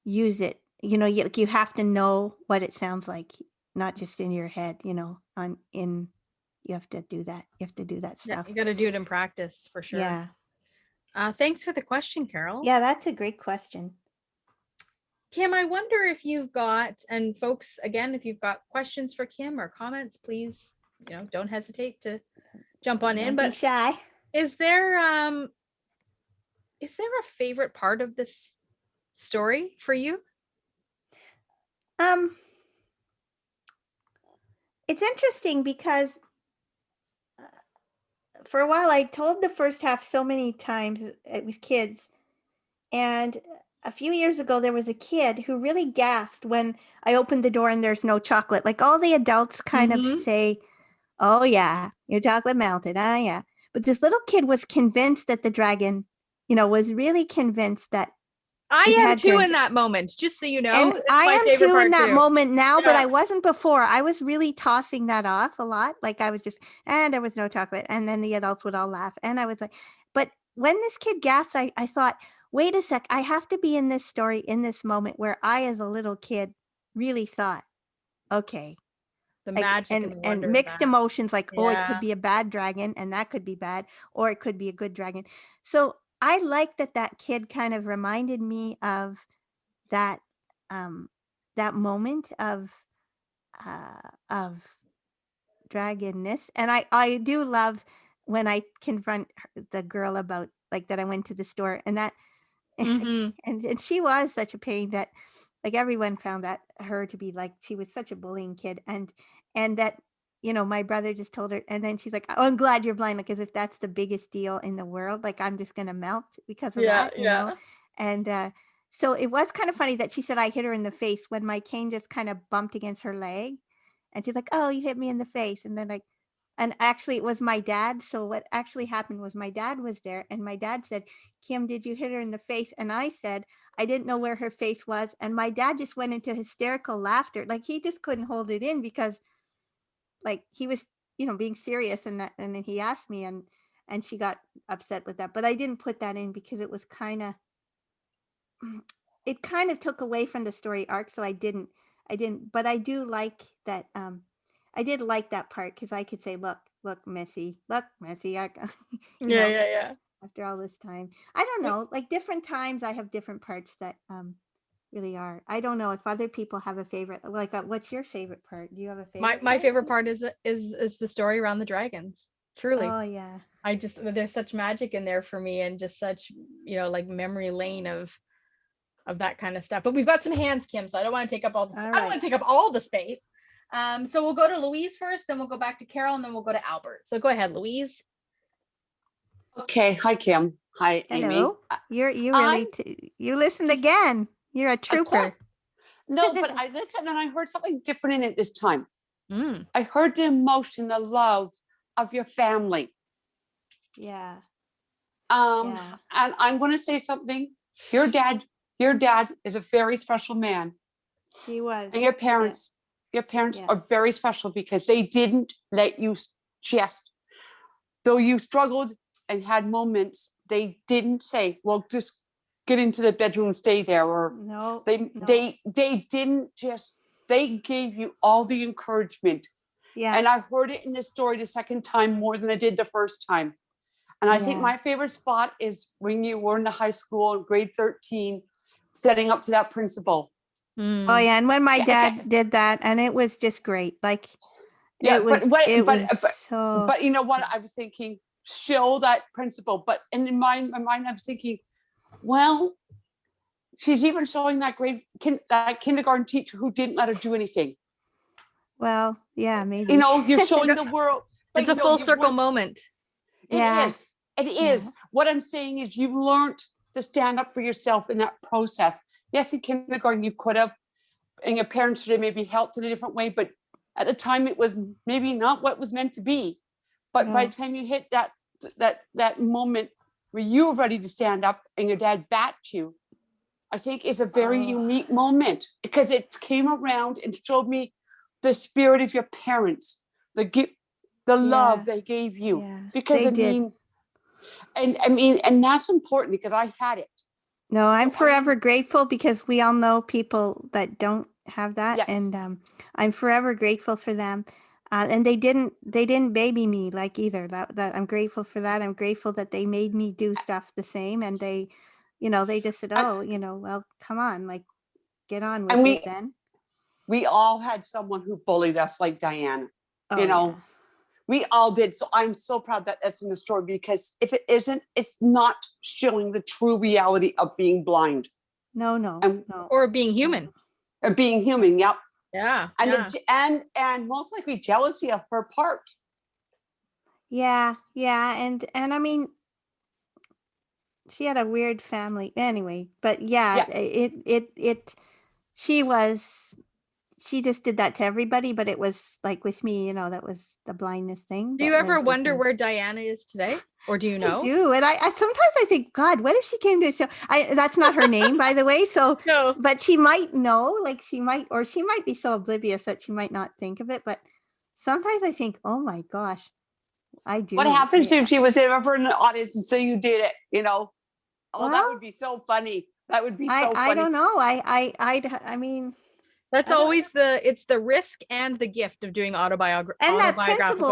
use it. You have to know what it sounds like, not just in your head. You have to do that. You have to do that stuff. Yeah, you got to do it in practice for sure. Yeah. Thanks for the question, Carol. Yeah, that's a great question. Kim, I wonder if you've got, and folks, again, if you've got questions for Kim or comments, please, don't hesitate to jump on in. Don't be shy. Is there a favorite part of this story for you? It's interesting because for a while I told the first half so many times with kids, and a few years ago there was a kid who really gasped when I opened the door and there's no chocolate. Like all the adults kind of say, oh yeah, your chocolate melted, ah yeah. But this little kid was convinced that the dragon, was really convinced that I am too in that moment, just so you know. And I am too in that moment now, but I wasn't before. I was really tossing that off a lot. Like I was just, and there was no chocolate. And then the adults would all laugh. And I was like, but when this kid gasped, I thought, wait a sec, I have to be in this story in this moment where I, as a little kid, really thought, okay, The like, magic and the and wonder of mixed that. emotions, like, oh, it could Yeah. be a bad dragon and that could be bad, or it could be a good dragon. So I like that that kid kind of reminded me of that, um, that moment of dragonness. And I do love when I confront the girl about like that I went to the store and that Mhm. and she was such a pain that like everyone found that her to be like she was such a bullying kid and that my brother just told her and then she's like, oh, I'm glad you're blind, like as if that's the biggest deal in the world, like I'm just gonna melt because of Yeah, that. yeah. And so it was kind of funny that she said I hit her in the face when my cane just kind of bumped against her leg and she's like, oh, you hit me in the face. And then like and actually it was my dad. So what actually happened was my dad was there and my dad said, Kim, did you hit her in the face? And I said, I didn't know where her face was. And my dad just went into hysterical laughter. Like he just couldn't hold it in because like he was, being serious and that and then he asked me and she got upset with that. But I didn't put that in because it was kind of it kind of took away from the story arc. So I didn't, but I do like that I did like that part because I could say, look, Missy, you Yeah, know, yeah, yeah. after all this time. I don't Wait, know, like different times I have different parts that really are. I don't know if other people have a favorite. Like what's your favorite part? Do you have a my favorite my part? favorite part is the story around the dragons. Truly. Oh yeah. I just there's such magic in there for me and just such, like memory lane of that kind of stuff. But we've got some hands, Kim, so I don't want to take up all the All I don't want right. to take up all the space. So we'll go to Louise first, then we'll go back to Carol, and then we'll go to Albert. So go ahead, Louise. Okay. Hi, Kim. Hi, Amy. Hello. You I, really you listened again. You're a of course, trooper. no, but I listened and I heard something different in it this time. Mm. I heard the emotion, the love of your family. Yeah. And Yeah. I'm going to say something. Your dad is a very special man, He was. and Yeah. your parents Yeah. are very special because they didn't let you just, though you struggled and had moments, they didn't say, well, just get into the bedroom and stay there, or No. they didn't just, they gave you all the encouragement. Yeah. And I heard it in the story the second time more than I did the first time. And I think Yeah. my favorite spot is when you were in the high school in grade 13, setting up to that principal. Oh Mm. yeah, and when my Yeah, dad did that, and it was just great. Like yeah, it was so but you know what? I was thinking, show that principal. But in my mind, I was thinking, well, she's even showing that that kindergarten teacher who didn't let her do anything. well, yeah, You maybe. know, you're showing the world, but It's a you know, full you circle weren't. moment. It Yeah. is. It Yeah. is. What I'm saying is, you learned to stand up for yourself in that process. Yes, in kindergarten you could have, and your parents should have maybe helped in a different way, but at the time it was maybe not what was meant to be. But by No. the time you hit that moment where you were ready to stand up and your dad backed you, I think is a very Oh, unique moment because it came around and showed me the spirit of your parents, the love yeah. they gave you. Yeah. Because They did. and that's important because I had it. No, I'm So forever grateful because we all know people that don't have that, yes, and I'm forever grateful for them. And they didn't baby me like either. That I'm grateful for that. I'm grateful that they made me do stuff the same, and they just said, and, oh, well, come on, like get on and with it then. we all had someone who bullied us like Diana. Oh You yeah. know, we all did. So I'm so proud that that's in the story because if it isn't, it's not showing the true reality of being blind No, no, and, no. Or being human. being human. Yep. Yeah. And Yeah. and most likely jealousy of her part. Yeah, yeah, and I mean, she had a weird family anyway, but yeah, Yeah. she was she just did that to everybody, but it was like with me, that was the blindness thing Do you that was ever the wonder thing. where Diana is today? Or do you I know? do, and I sometimes I think, God, what if she came to a show? That's not her name, by the way. So, No. but she might know, like she might be so oblivious that she might not think of it. But sometimes I think, oh my gosh, I do. What happens Yeah. if she was ever in the audience and say you did it? You know, oh, that Well, would be so funny. That would be so I funny. don't know. I mean, That's I don't always it's the risk and the gift of doing And that autobiographical principle,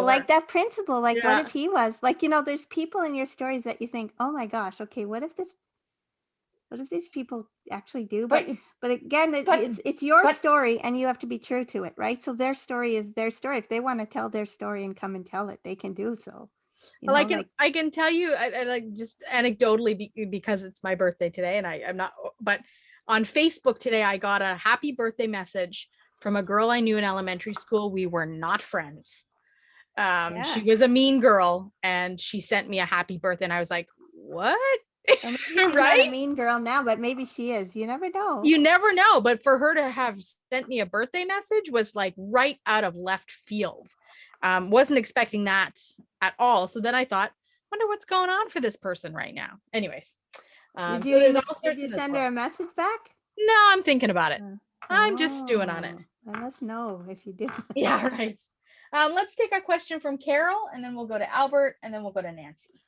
work. like what Yeah. if he was like, there's people in your stories that you think, oh my gosh, okay, what if these people actually do? But But again, but it's your but story and you have to be true to it, right? So their story is their story. If they want to tell their story and come and tell it, they can do so. Well, I can tell you, I like just anecdotally because it's my birthday today, and I'm not. But on Facebook today, I got a happy birthday message from a girl I knew in elementary school. We were not friends. She was a mean girl, and she sent me a happy birthday, and I was like, "What?" Or maybe she's not a Right? mean girl now, but maybe she is. You never know. You never know. But for her to have sent me a birthday message was like right out of left field. Wasn't expecting that at all. So then I thought, wonder what's going on for this person right now. Anyways, Did so there's all did sorts you in this send book. her a message back? No, I'm thinking about it. I'm just stewing on it. Let us know if you do. Yeah, right. Let's take our question from Carol, and then we'll go to Albert, and then we'll go to Nancy.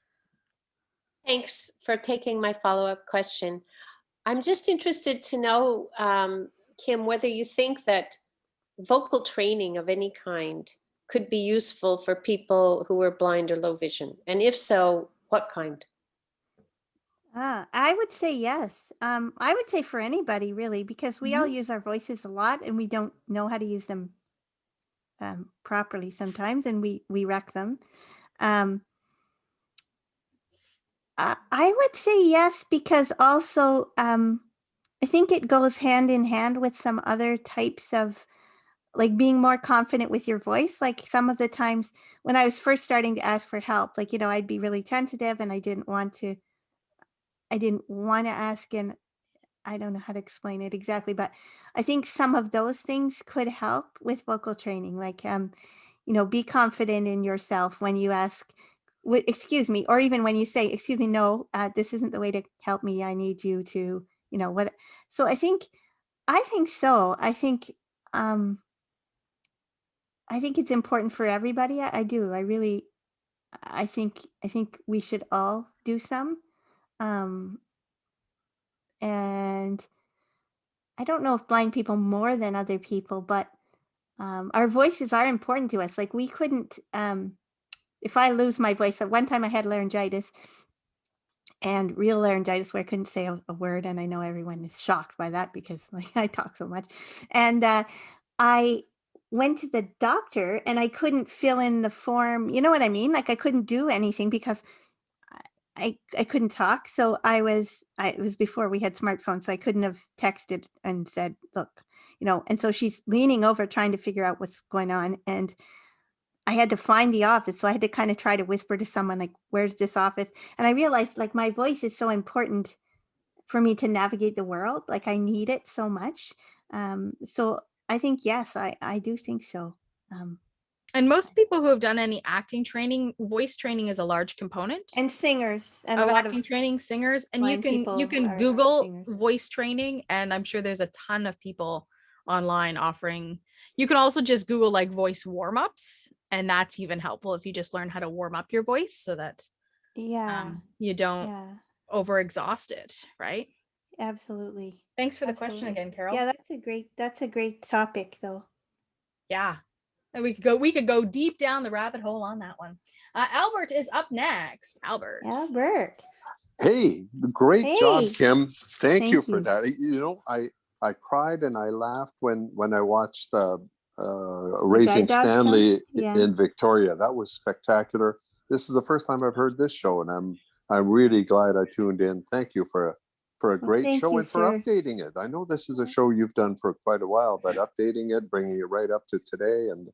Thanks for taking my follow-up question. I'm just interested to know, Kim, whether you think that vocal training of any kind could be useful for people who are blind or low vision. And if so, what kind? I would say yes. I would say for anybody really, because we all use our voices a lot and we don't know how to use them properly sometimes, and we wreck them. I would say yes, because also I think it goes hand in hand with some other types of like being more confident with your voice. Like some of the times when I was first starting to ask for help, like, I'd be really tentative and I didn't want to ask, and I don't know how to explain it exactly, but I think some of those things could help with vocal training. Like, be confident in yourself when you ask, excuse me, or even when you say, excuse me, no, this isn't the way to help me. I need you to, what. So I think so. Um, I think it's important for everybody. I do. I think we should all do some. Um, and I don't know if blind people more than other people, but our voices are important to us. Like we couldn't, if I lose my voice, at one time I had laryngitis, and real laryngitis where I couldn't say a word. And I know everyone is shocked by that because like I talk so much. And I went to the doctor and I couldn't fill in the form. You know what I mean? Like I couldn't do anything because I couldn't talk. So it was before we had smartphones. So I couldn't have texted and said, look, and so she's leaning over trying to figure out what's going on. And I had to find the office. So I had to kind of try to whisper to someone like, where's this office? And I realized like my voice is so important for me to navigate the world. Like I need it so much. So I think, yes, I do think so. And most people who have done any acting training, voice training is a large component And singers and a of lot acting of training, singers. And you blind can people are Google singers. voice training, and I'm sure there's a ton of people online offering. You can also just Google like voice warm-ups, and that's even helpful if you just learn how to warm up your voice so that Yeah. you don't Yeah. overexhaust it, right? Absolutely. Thanks for the question Absolutely. again, Carol. Yeah, that's a great topic though. Yeah. And we could go deep down the rabbit hole on that one. Albert is up next. Albert. Albert. Hey, great job, Hey. Kim. Thank you Thank for you. that. I cried and I laughed when I watched Raising Guide Dog show? Stanley Yeah. in Victoria. That was spectacular. This is the first time I've heard this show, and I'm really glad I tuned in. Thank you for a Well, great thank show you, and for sir. updating it. I know this is a show you've done for quite a while, but updating it, bringing it right up to today, and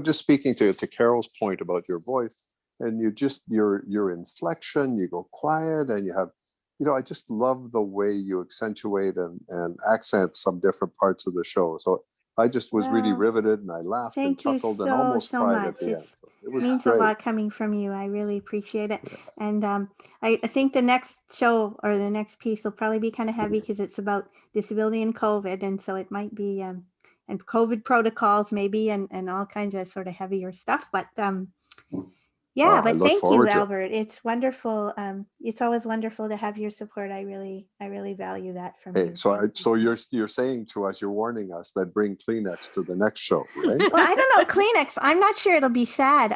just speaking to Carol's point about your voice, and your inflection, you go quiet, and you have, I just love the way you accentuate and accent some different parts of the show. So I just was really Well, riveted, and I laughed and thank you chuckled and almost so cried much. at the end. It was Means a great. lot coming from you. I really appreciate it. Yeah. And I think the next show or the next piece will probably be kind of heavy because it's about disability and COVID. And so it might be and COVID protocols maybe and all kinds of sort of heavier stuff. But Yeah, I but look thank you, forward to it. Albert. It's wonderful. It's always wonderful to have your support. I really value that from Hey, you. so Thank you. so you're saying to us, you're warning us that bring Kleenex to the next show, right? Well, I don't know, Kleenex. I'm not sure it'll be sad.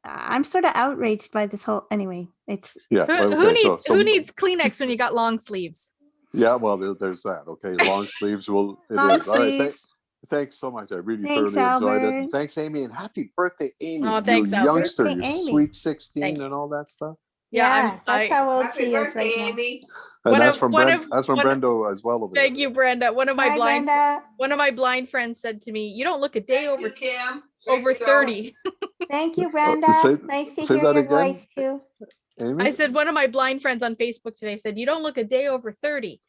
I'm sort of outraged by this whole. Anyway, it's Yeah. Who, well, who okay, needs so who needs Kleenex when you got long sleeves? yeah, well, there's that. Okay, long sleeves will it long is. All right, sleeves. thanks so much. I really Thanks, thoroughly enjoyed it. Albert. And thanks, Amy, and happy birthday, Amy. Oh, You thanks, Albert. youngster, Birthday, you Amy. sweet 16 Thank you. and all that stuff. Yeah, that's how old Happy she is birthday, right now. Amy. And One that's of- from one Brenda. of- That's from one of- Brenda as well over Thank there. you, Brenda. One of my Hi, blind Brenda. one of my blind friends said to me, "You don't look a day over Kim. over 30." Thank you, Brenda. Nice to say hear that your again, voice too. Amy. I said one of my blind friends on Facebook today said, "You don't look a day over 30."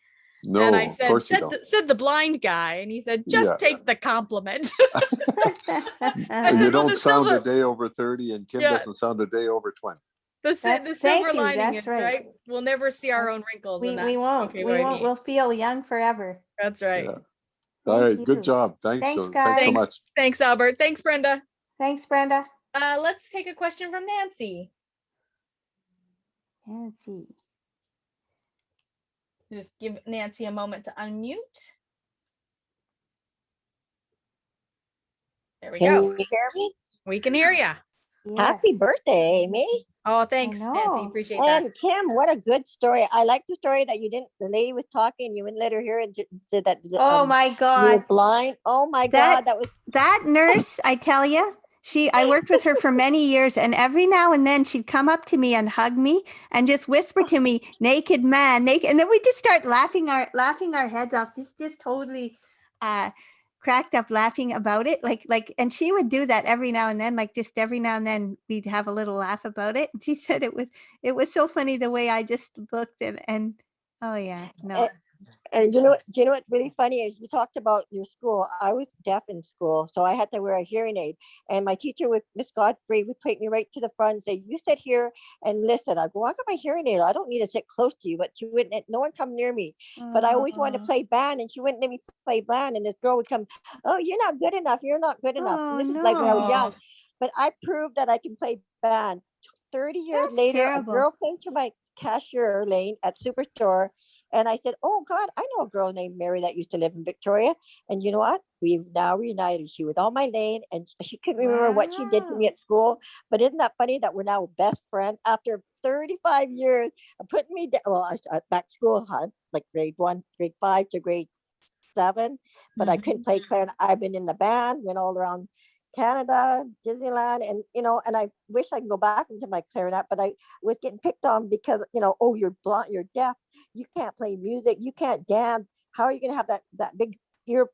No, And I of said, course you don't. said the blind guy, and he said, "Just Yeah. take the compliment." I You said, "Well, don't the sound a silver, day over 30, and Kim Yeah. doesn't sound a day over 20. the Thank silver you, lining that's is right. right. We'll never see our own wrinkles, we and that's won't. okay We by won't. me. We'll feel young forever. That's right. Yeah. All Thank right. you. Good job. Thanks. Thanks, Thanks guys. so Thanks. much. Thanks, Albert. Thanks, Brenda. Thanks, Brenda. Let's take a question from Nancy. Nancy. Just give Nancy a moment to unmute. There we Can go. you hear me? We can hear you. Yes. Happy birthday, Amy. Oh, thanks, know. Nancy. Appreciate that. And Kim, what a good story. I like the story that you didn't, the lady was talking, you wouldn't let her hear and did that. Oh my You God. were blind. Oh my That- God. That was, That nurse, I tell you, I worked with her for many years, and every now and then she'd come up to me and hug me and just whisper to me, "Naked man, naked," and then we just start laughing our heads off, just totally cracked up laughing about it, and she would do that every now and then, just every now and then we'd have a little laugh about it. And she said it was so funny the way I just looked and oh yeah, no. and do you know what's really funny is you talked about your school. I was deaf in school, so I had to wear a hearing aid. And my teacher, Miss Godfrey, would take me right to the front and say, "You sit here and listen." I go, "I got my hearing aid. I don't need to sit close to you." But she wouldn't. No one come near me. But I always wanted to play band, and she wouldn't let me play band. And this girl would come, "Oh, you're not good enough. You're not good enough." Oh, And this is like when I was young. Oh, But I proved that I can play band. 30 years That's later, terrible. a girl came to my cashier lane at Superstore, and I said, "Oh God, I know a girl named Mary that used to live in Victoria." And you know what? We've now reunited. She was on my lane, and she couldn't remember what she did to me Wow. at school. But isn't that funny that we're now best friends after 35 years of putting me down? Well, back to school, huh? Like grade 1, grade 5 to grade 7, but I couldn't play clarinet. I've been in the band, went all around Canada, Disneyland, and and I wish I could go back into my clarinet, but I was getting picked on because oh, you're blind, you're deaf, you can't play music, you can't dance. How are you gonna have that big ear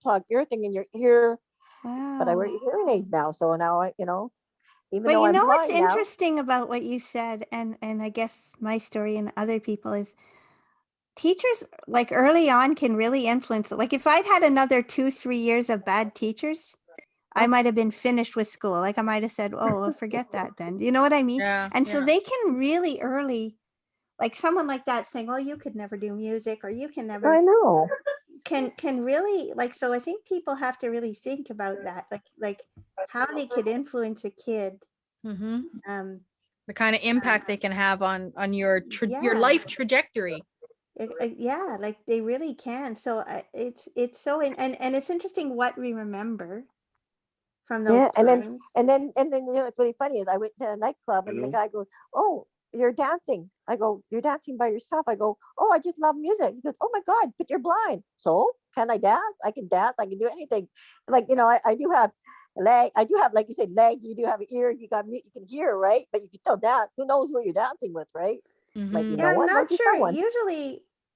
thing in your ear? But I wear Wow. hearing aids now, so now even But though I'm what's blind now. interesting about what you said, and I guess my story and other people, is teachers early on can really influence it. Like if I'd had another 2-3 years of bad teachers, I might have been finished with school. I might have said, "Oh, well, forget that then." You know what I mean? yeah. And so yeah. they can really early, someone like that saying, "Well, you could never do music, or you can never," I know. can really so I think people have to really think about that, like how they could influence a kid. Mhm. Um, The kind of impact they can have on your your Yeah. life trajectory. yeah, they really can. So it's so and it's interesting what we remember from those Yeah, times. and then what's really funny is I went to a nightclub and the guy goes, "Oh, you're dancing." I go, "You're dancing by yourself?" I go, "Oh, I just love music." He goes, "Oh my God, but you're blind." So can I dance? I can dance. I can do anything. I do have leg. I do have, like you said, leg. You do have an ear. You got mute. You can hear, right? But you can still dance. Who knows who you're dancing with, right? Like, Mhm. you Yeah, know I'm what? Might not be sure. someone.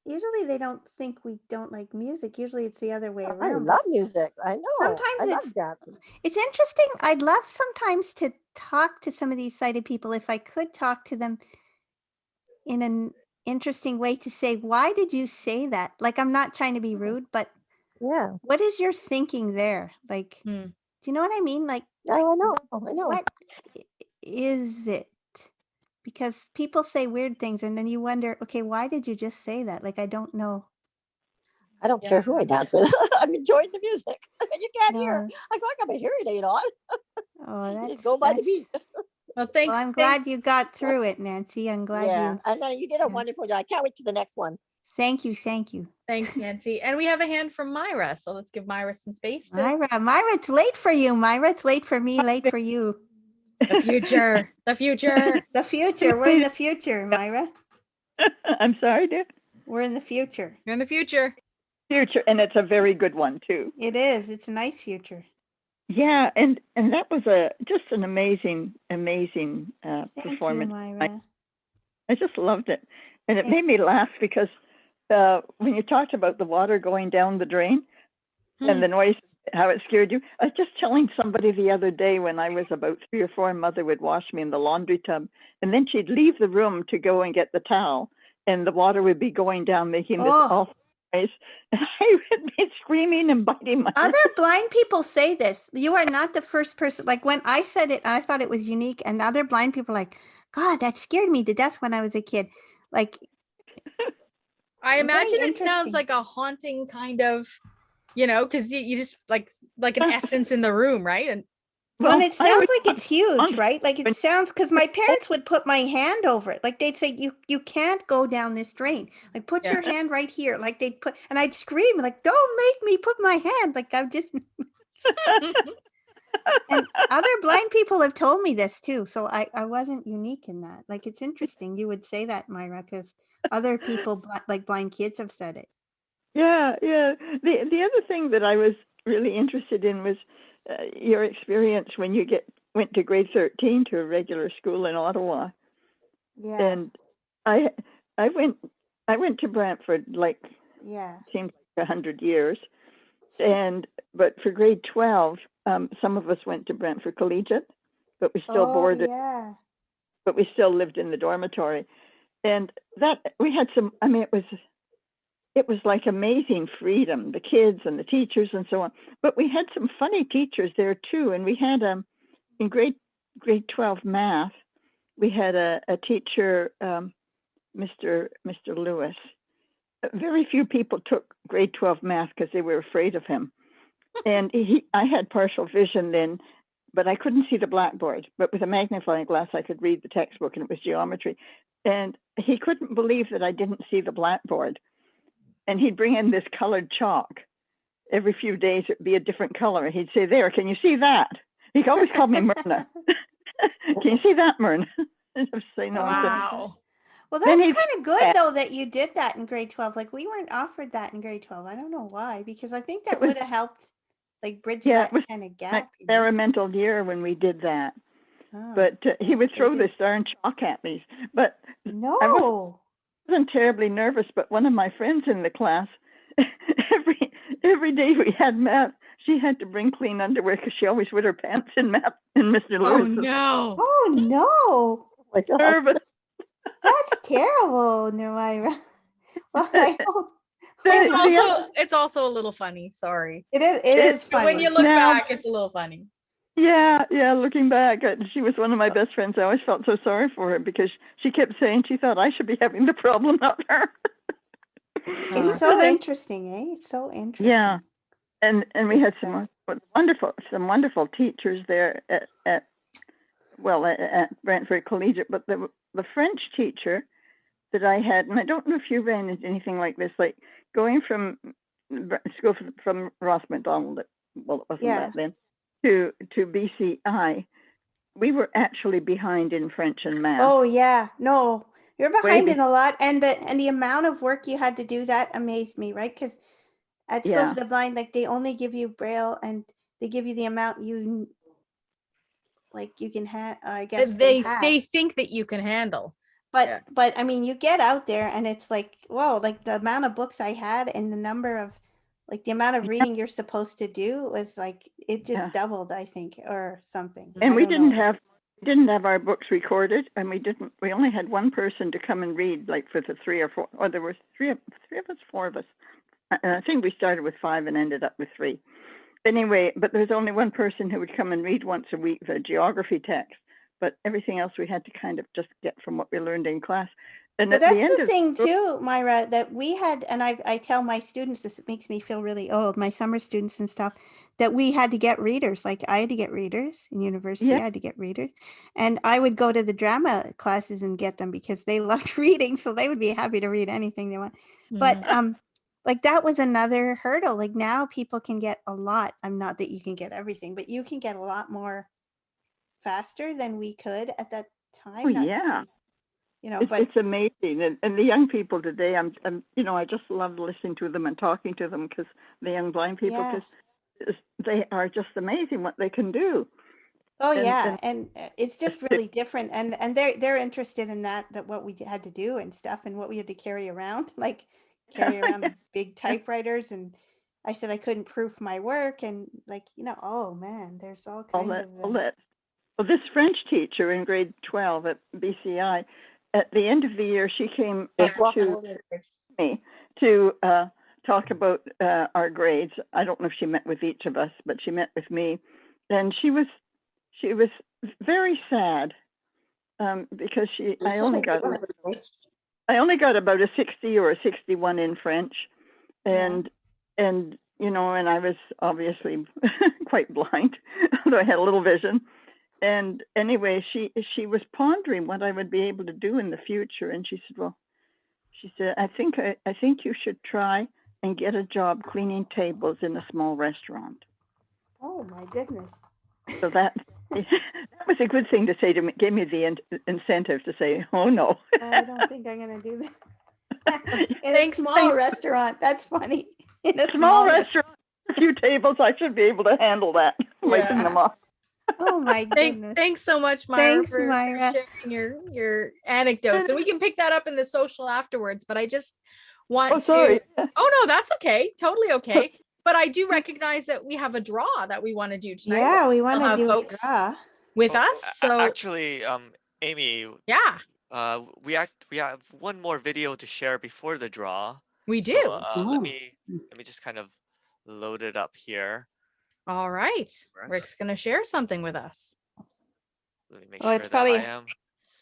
Usually they don't think we don't like music. Usually it's the other way I around. love music. I know. Sometimes I love it's- dancing. It's interesting. I'd love sometimes to talk to some of these sighted people, if I could talk to them in an interesting way, to say, "Why did you say that?" I'm not trying to be rude, but Yeah, what is your thinking there? Hmm. Do you know what I mean? I know. I know. What is it? Because people say weird things and then you wonder, okay, why did you just say that? I don't know. I don't Yeah. care who I dance with. I'm enjoying the music. You can't hear. No. I got my hearing aid on. Oh, Just that's go by the that's beat. Well, Well, thanks. I'm glad you got through it, Nancy. I'm glad Yeah, you. and you did a yeah. wonderful job. I can't wait to the next one. Thank you. Thank you. Thanks, Nancy. And we have a hand from Myra. So let's give Myra some space to Myra, it's late for you. Myra, it's late for me, late for you. the future. The future. The future. We're in the future, Myra. I'm sorry, dear. We're in the future. You're in the future. Future, and it's a very good one too. It is. It's a nice future. Yeah, and that was just an amazing Thank performance. you, Myra. I just loved it, and it Thank made me laugh because when you talked about the water going down the drain and the noise, how it scared you. I was just telling somebody the other day when I was about 3 or 4, Mother would wash me in the laundry tub, and then she'd leave the room to go and get the towel, and the water would be going down, making this awful noise. And I would be screaming and biting my Other blind people say this. You are not the first person. Like when I said it, I thought it was unique, and other blind people are like, God, that scared me to death when I was a kid. Like, I imagine very it sounds interesting. like a haunting kind of, because you just like an essence in the room, right? And Well, it I sounds always like it's huge, right? Like it when- sounds, because my parents would put my hand over it. Like they'd say, you can't go down this drain. Like put your hand right here. Like they'd put, and I'd scream like, don't make me put my hand. Like I'm just, and other blind people have told me this too. So I wasn't unique in that. Like it's interesting. You would say that, Myra, because other people, like blind kids, have said it. Yeah. The other thing that I was really interested in was your experience when you went to grade 13 to a regular school in Ottawa. Yeah. And I went to Brantford like seems like 100 years, but for grade 12, some of us went to Brantford Collegiate, but we still boarded. Yeah. But we still lived in the dormitory, and that we had some. I mean, it was like amazing freedom, the kids and the teachers and so on. But we had some funny teachers there too, and we had in grade 12 math, we had a teacher, Mr. Lewis. Very few people took grade 12 math because they were afraid of him. And I had partial vision then, but I couldn't see the blackboard. But with a magnifying glass, I could read the textbook, and it was geometry. And he couldn't believe that I didn't see the blackboard. And he'd bring in this colored chalk. Every few days, it'd be a different color. He'd say, there, can you see that? He always called me Myrna. Can you see that, Myrna? And I was saying, no. Wow. Well, that's kind of good though that you did that in grade 12. Like we weren't offered that in grade 12. I don't know why, because I think that would have helped like bridge that kind of gap. Experimental year when we did that. Oh, but he would throw this darn chalk at me. But no, I wasn't terribly nervous, but one of my friends in the class, every day we had math, she had to bring clean underwear because she always wet her pants in math in Mr. Lewis. Oh no. Oh no. Oh my God. Nervous. That's terrible, Myra. Well, I hope. It's also a little funny. Sorry. It is funny. When you look back, it's a little funny. Yeah, looking back, she was one of my best friends. I always felt so sorry for her because she kept saying she thought I should be having the problem, not her. It's so interesting, eh? It's so interesting. Yeah, and we had some wonderful teachers there at Brantford Collegiate. But the French teacher that I had, and I don't know if you ran into anything like this, like going from school from Ross McDonald. Well, it wasn't that then. To BCI, we were actually behind in French and math. Oh yeah, no, you're behind in a lot, and the amount of work you had to do, that amazed me, right? Because at School for the Blind, like they only give you Braille, and they give you the amount you can have. I guess they think that you can handle. But I mean, you get out there, and it's like, whoa, like the amount of books I had, and the number of like the amount of reading you're supposed to do was like it just doubled, I think, or something. And we didn't have our books recorded, and we only had one person to come and read, like for the 3 or 4, or there were 4 of us. And I think we started with 5 and ended up with 3. Anyway, but there's only one person who would come and read once a week the geography text, but everything else we had to kind of just get from what we learned in class. And But at the that's end the of thing too, Myra, that we had, and I tell my students, this makes me feel really old, my summer students and stuff, that we had to get readers. Like I had to get readers in university, Yeah. I had to get readers. And I would go to the drama classes and get them because they loved reading. So they would be happy to read anything they want. But like that was another hurdle. Like now people can get a lot. I'm not that you can get everything, but you can get a lot more faster than we could at that time. Oh, Not to yeah. say, you know, but It's amazing. And the young people today, I'm, I just love listening to them and talking to them, because the young blind people, yeah. because they are just amazing what they can do. Oh And- yeah, and and it's just really different, and they're interested in that what we had to do and stuff, and what we had to carry around, like carry around big typewriters, and I said I couldn't proof my work, and like oh man, there's all all kinds that, of all that. Well, this French teacher in grade 12 at BCI, at the end of the year, she came up to me to talk about our grades. I don't know if she met with each of us, but she met with me, and she was very sad because I only got about a 60 or a 61 in French, and and I was obviously quite blind, although I had a little vision. And anyway, she was pondering what I would be able to do in the future, and she said, I think you should try and get a job cleaning tables in a small restaurant. Oh my goodness. So that was a good thing to say to me. Gave me the incentive to say, oh no. I don't think I'm gonna do that. In a small restaurant. That's funny. In a small restaurant, a few tables, I should be able to handle that. Wiping them off. Oh my goodness. Thanks so much, Myra, Thanks, for Myra. sharing your anecdotes, and we can pick that up in the social afterwards. But I just want Oh, sorry. Oh no, that's okay, totally okay. But I do recognize that we have a draw that we want to do tonight. Yeah, we want to have do a folks draw with us. So actually, Amy, yeah, we have one more video to share before the draw. We do. So, let me just kind of load it up here. All right, Rick's gonna share something with us. Let me make sure that I am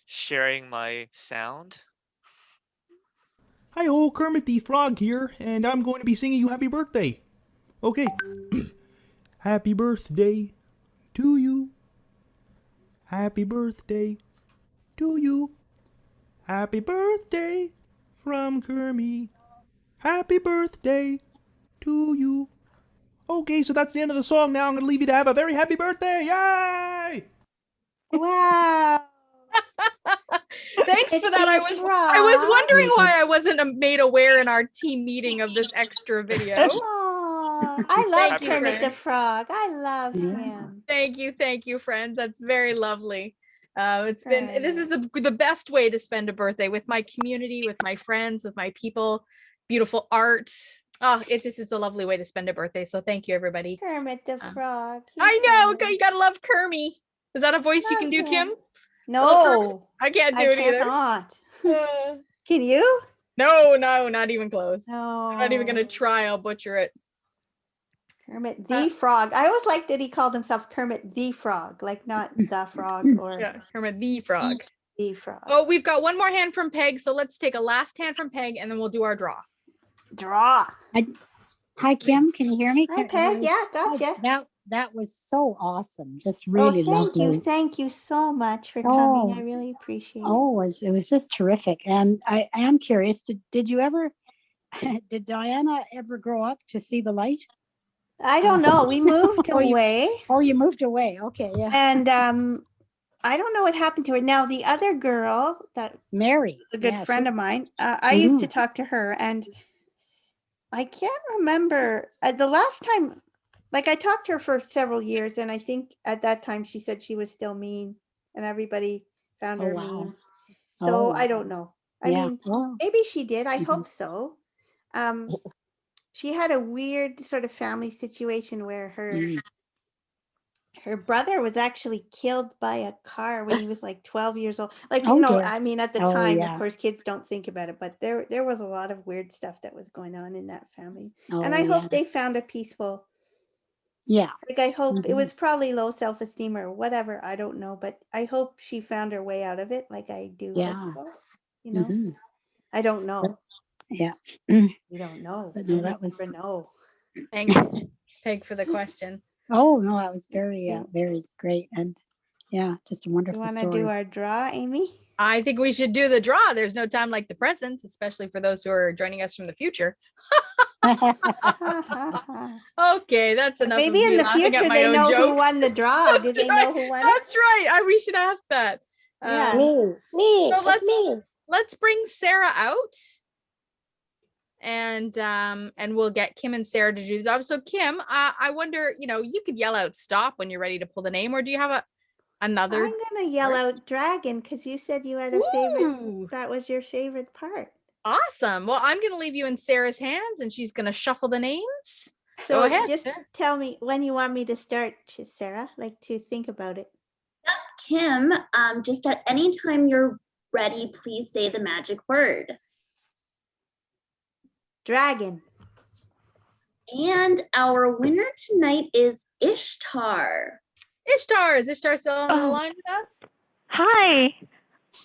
sharing my sound. Hi-ho, Kermit the Frog here, and I'm going to be singing you happy birthday. Okay. Happy birthday to you. Happy birthday to you. Happy birthday from Kermit. Happy birthday to you. Okay, so that's the end of the song. Now I'm going to leave you to have a very happy birthday. Yay! Wow. Thanks for that. I was wondering why I wasn't made aware in our team meeting of this extra video. Oh, I love Kermit the Frog. I love him. Thank you, friends. That's very lovely. This is the best way to spend a birthday, with my community, with my friends, with my people. Beautiful art. Oh, it's a lovely way to spend a birthday. So thank you, everybody. Kermit the Frog. I know. You gotta love Kermit. Is that a voice you can do, Kim? No, I can't do it either. Can you? No, not even close. No. I'm not even gonna try. I'll butcher it. Kermit the Frog. I always liked that he called himself Kermit the Frog, like not the Frog or Kermit the Frog. The Frog. Oh, we've got one more hand from Peg, so let's take a last hand from Peg, and then we'll do our draw. Hi, Kim. Can you hear me? Hi, Peg. Yeah, gotcha. That was so awesome. Just really lovely. Thank you so much for coming. I really appreciate it. It was just terrific. And I am curious, did you ever, did Diana ever grow up to see the light? I don't know. We moved away. You moved away. Okay, yeah. And I don't know what happened to her. Now, the other girl, that Mary, a good friend of mine, I used to talk to her, and I can't remember the last time. Like, I talked to her for several years, and I think at that time she said she was still mean, and everybody found her mean. So I don't know. I mean, maybe she did. I hope so. She had a weird sort of family situation where her brother was actually killed by a car when he was like 12 years old. Like, I mean, at the time, of course, kids don't think about it, but there was a lot of weird stuff that was going on in that family. And I hope they found a peaceful. Yeah. Like, I hope it was probably low self-esteem or whatever. I don't know, but I hope she found her way out of it. Like I do. Yeah. Hope so. you know? Mhm. I don't know. Yeah. You don't know. But no, You that was. never know. Thanks, Peg, for the question. Oh no, that was very great, and yeah, just a You wonderful want to story. do our draw, Amy? I think we should do the draw. There's no time like the present, especially for those who are joining us from the future. Okay, that's enough. Maybe of in me the laughing at future my they own know who jokes. won the draw. Do That's they right. know who won it? That's right. We should ask that. Yeah. Me, So it's me. let's bring Sarah out, and we'll get Kim and Sarah to do the job. So Kim, I wonder, you could yell out stop when you're ready to pull the name, or do you have another? I'm gonna yell out dragon because you said you had a favorite. That was your favorite part. Awesome. Well, I'm gonna leave you in Sarah's hands, and she's gonna shuffle the names. So Go ahead, just Sarah. tell me when you want me to start, Sarah, like to think about it. Kim, just at any time you're ready, please say the magic word. Dragon. And our winner tonight is Ishtar. Ishtar, is Ishtar still on the line with us? Hi.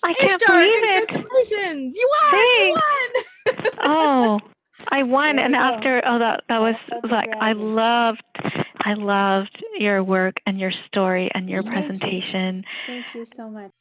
I can't Ishtar, believe it. congratulations. You won. You won. Oh, I won. There And you go. after, that was the like, I loved your work and your story and your Thank you. presentation. Thank you so much.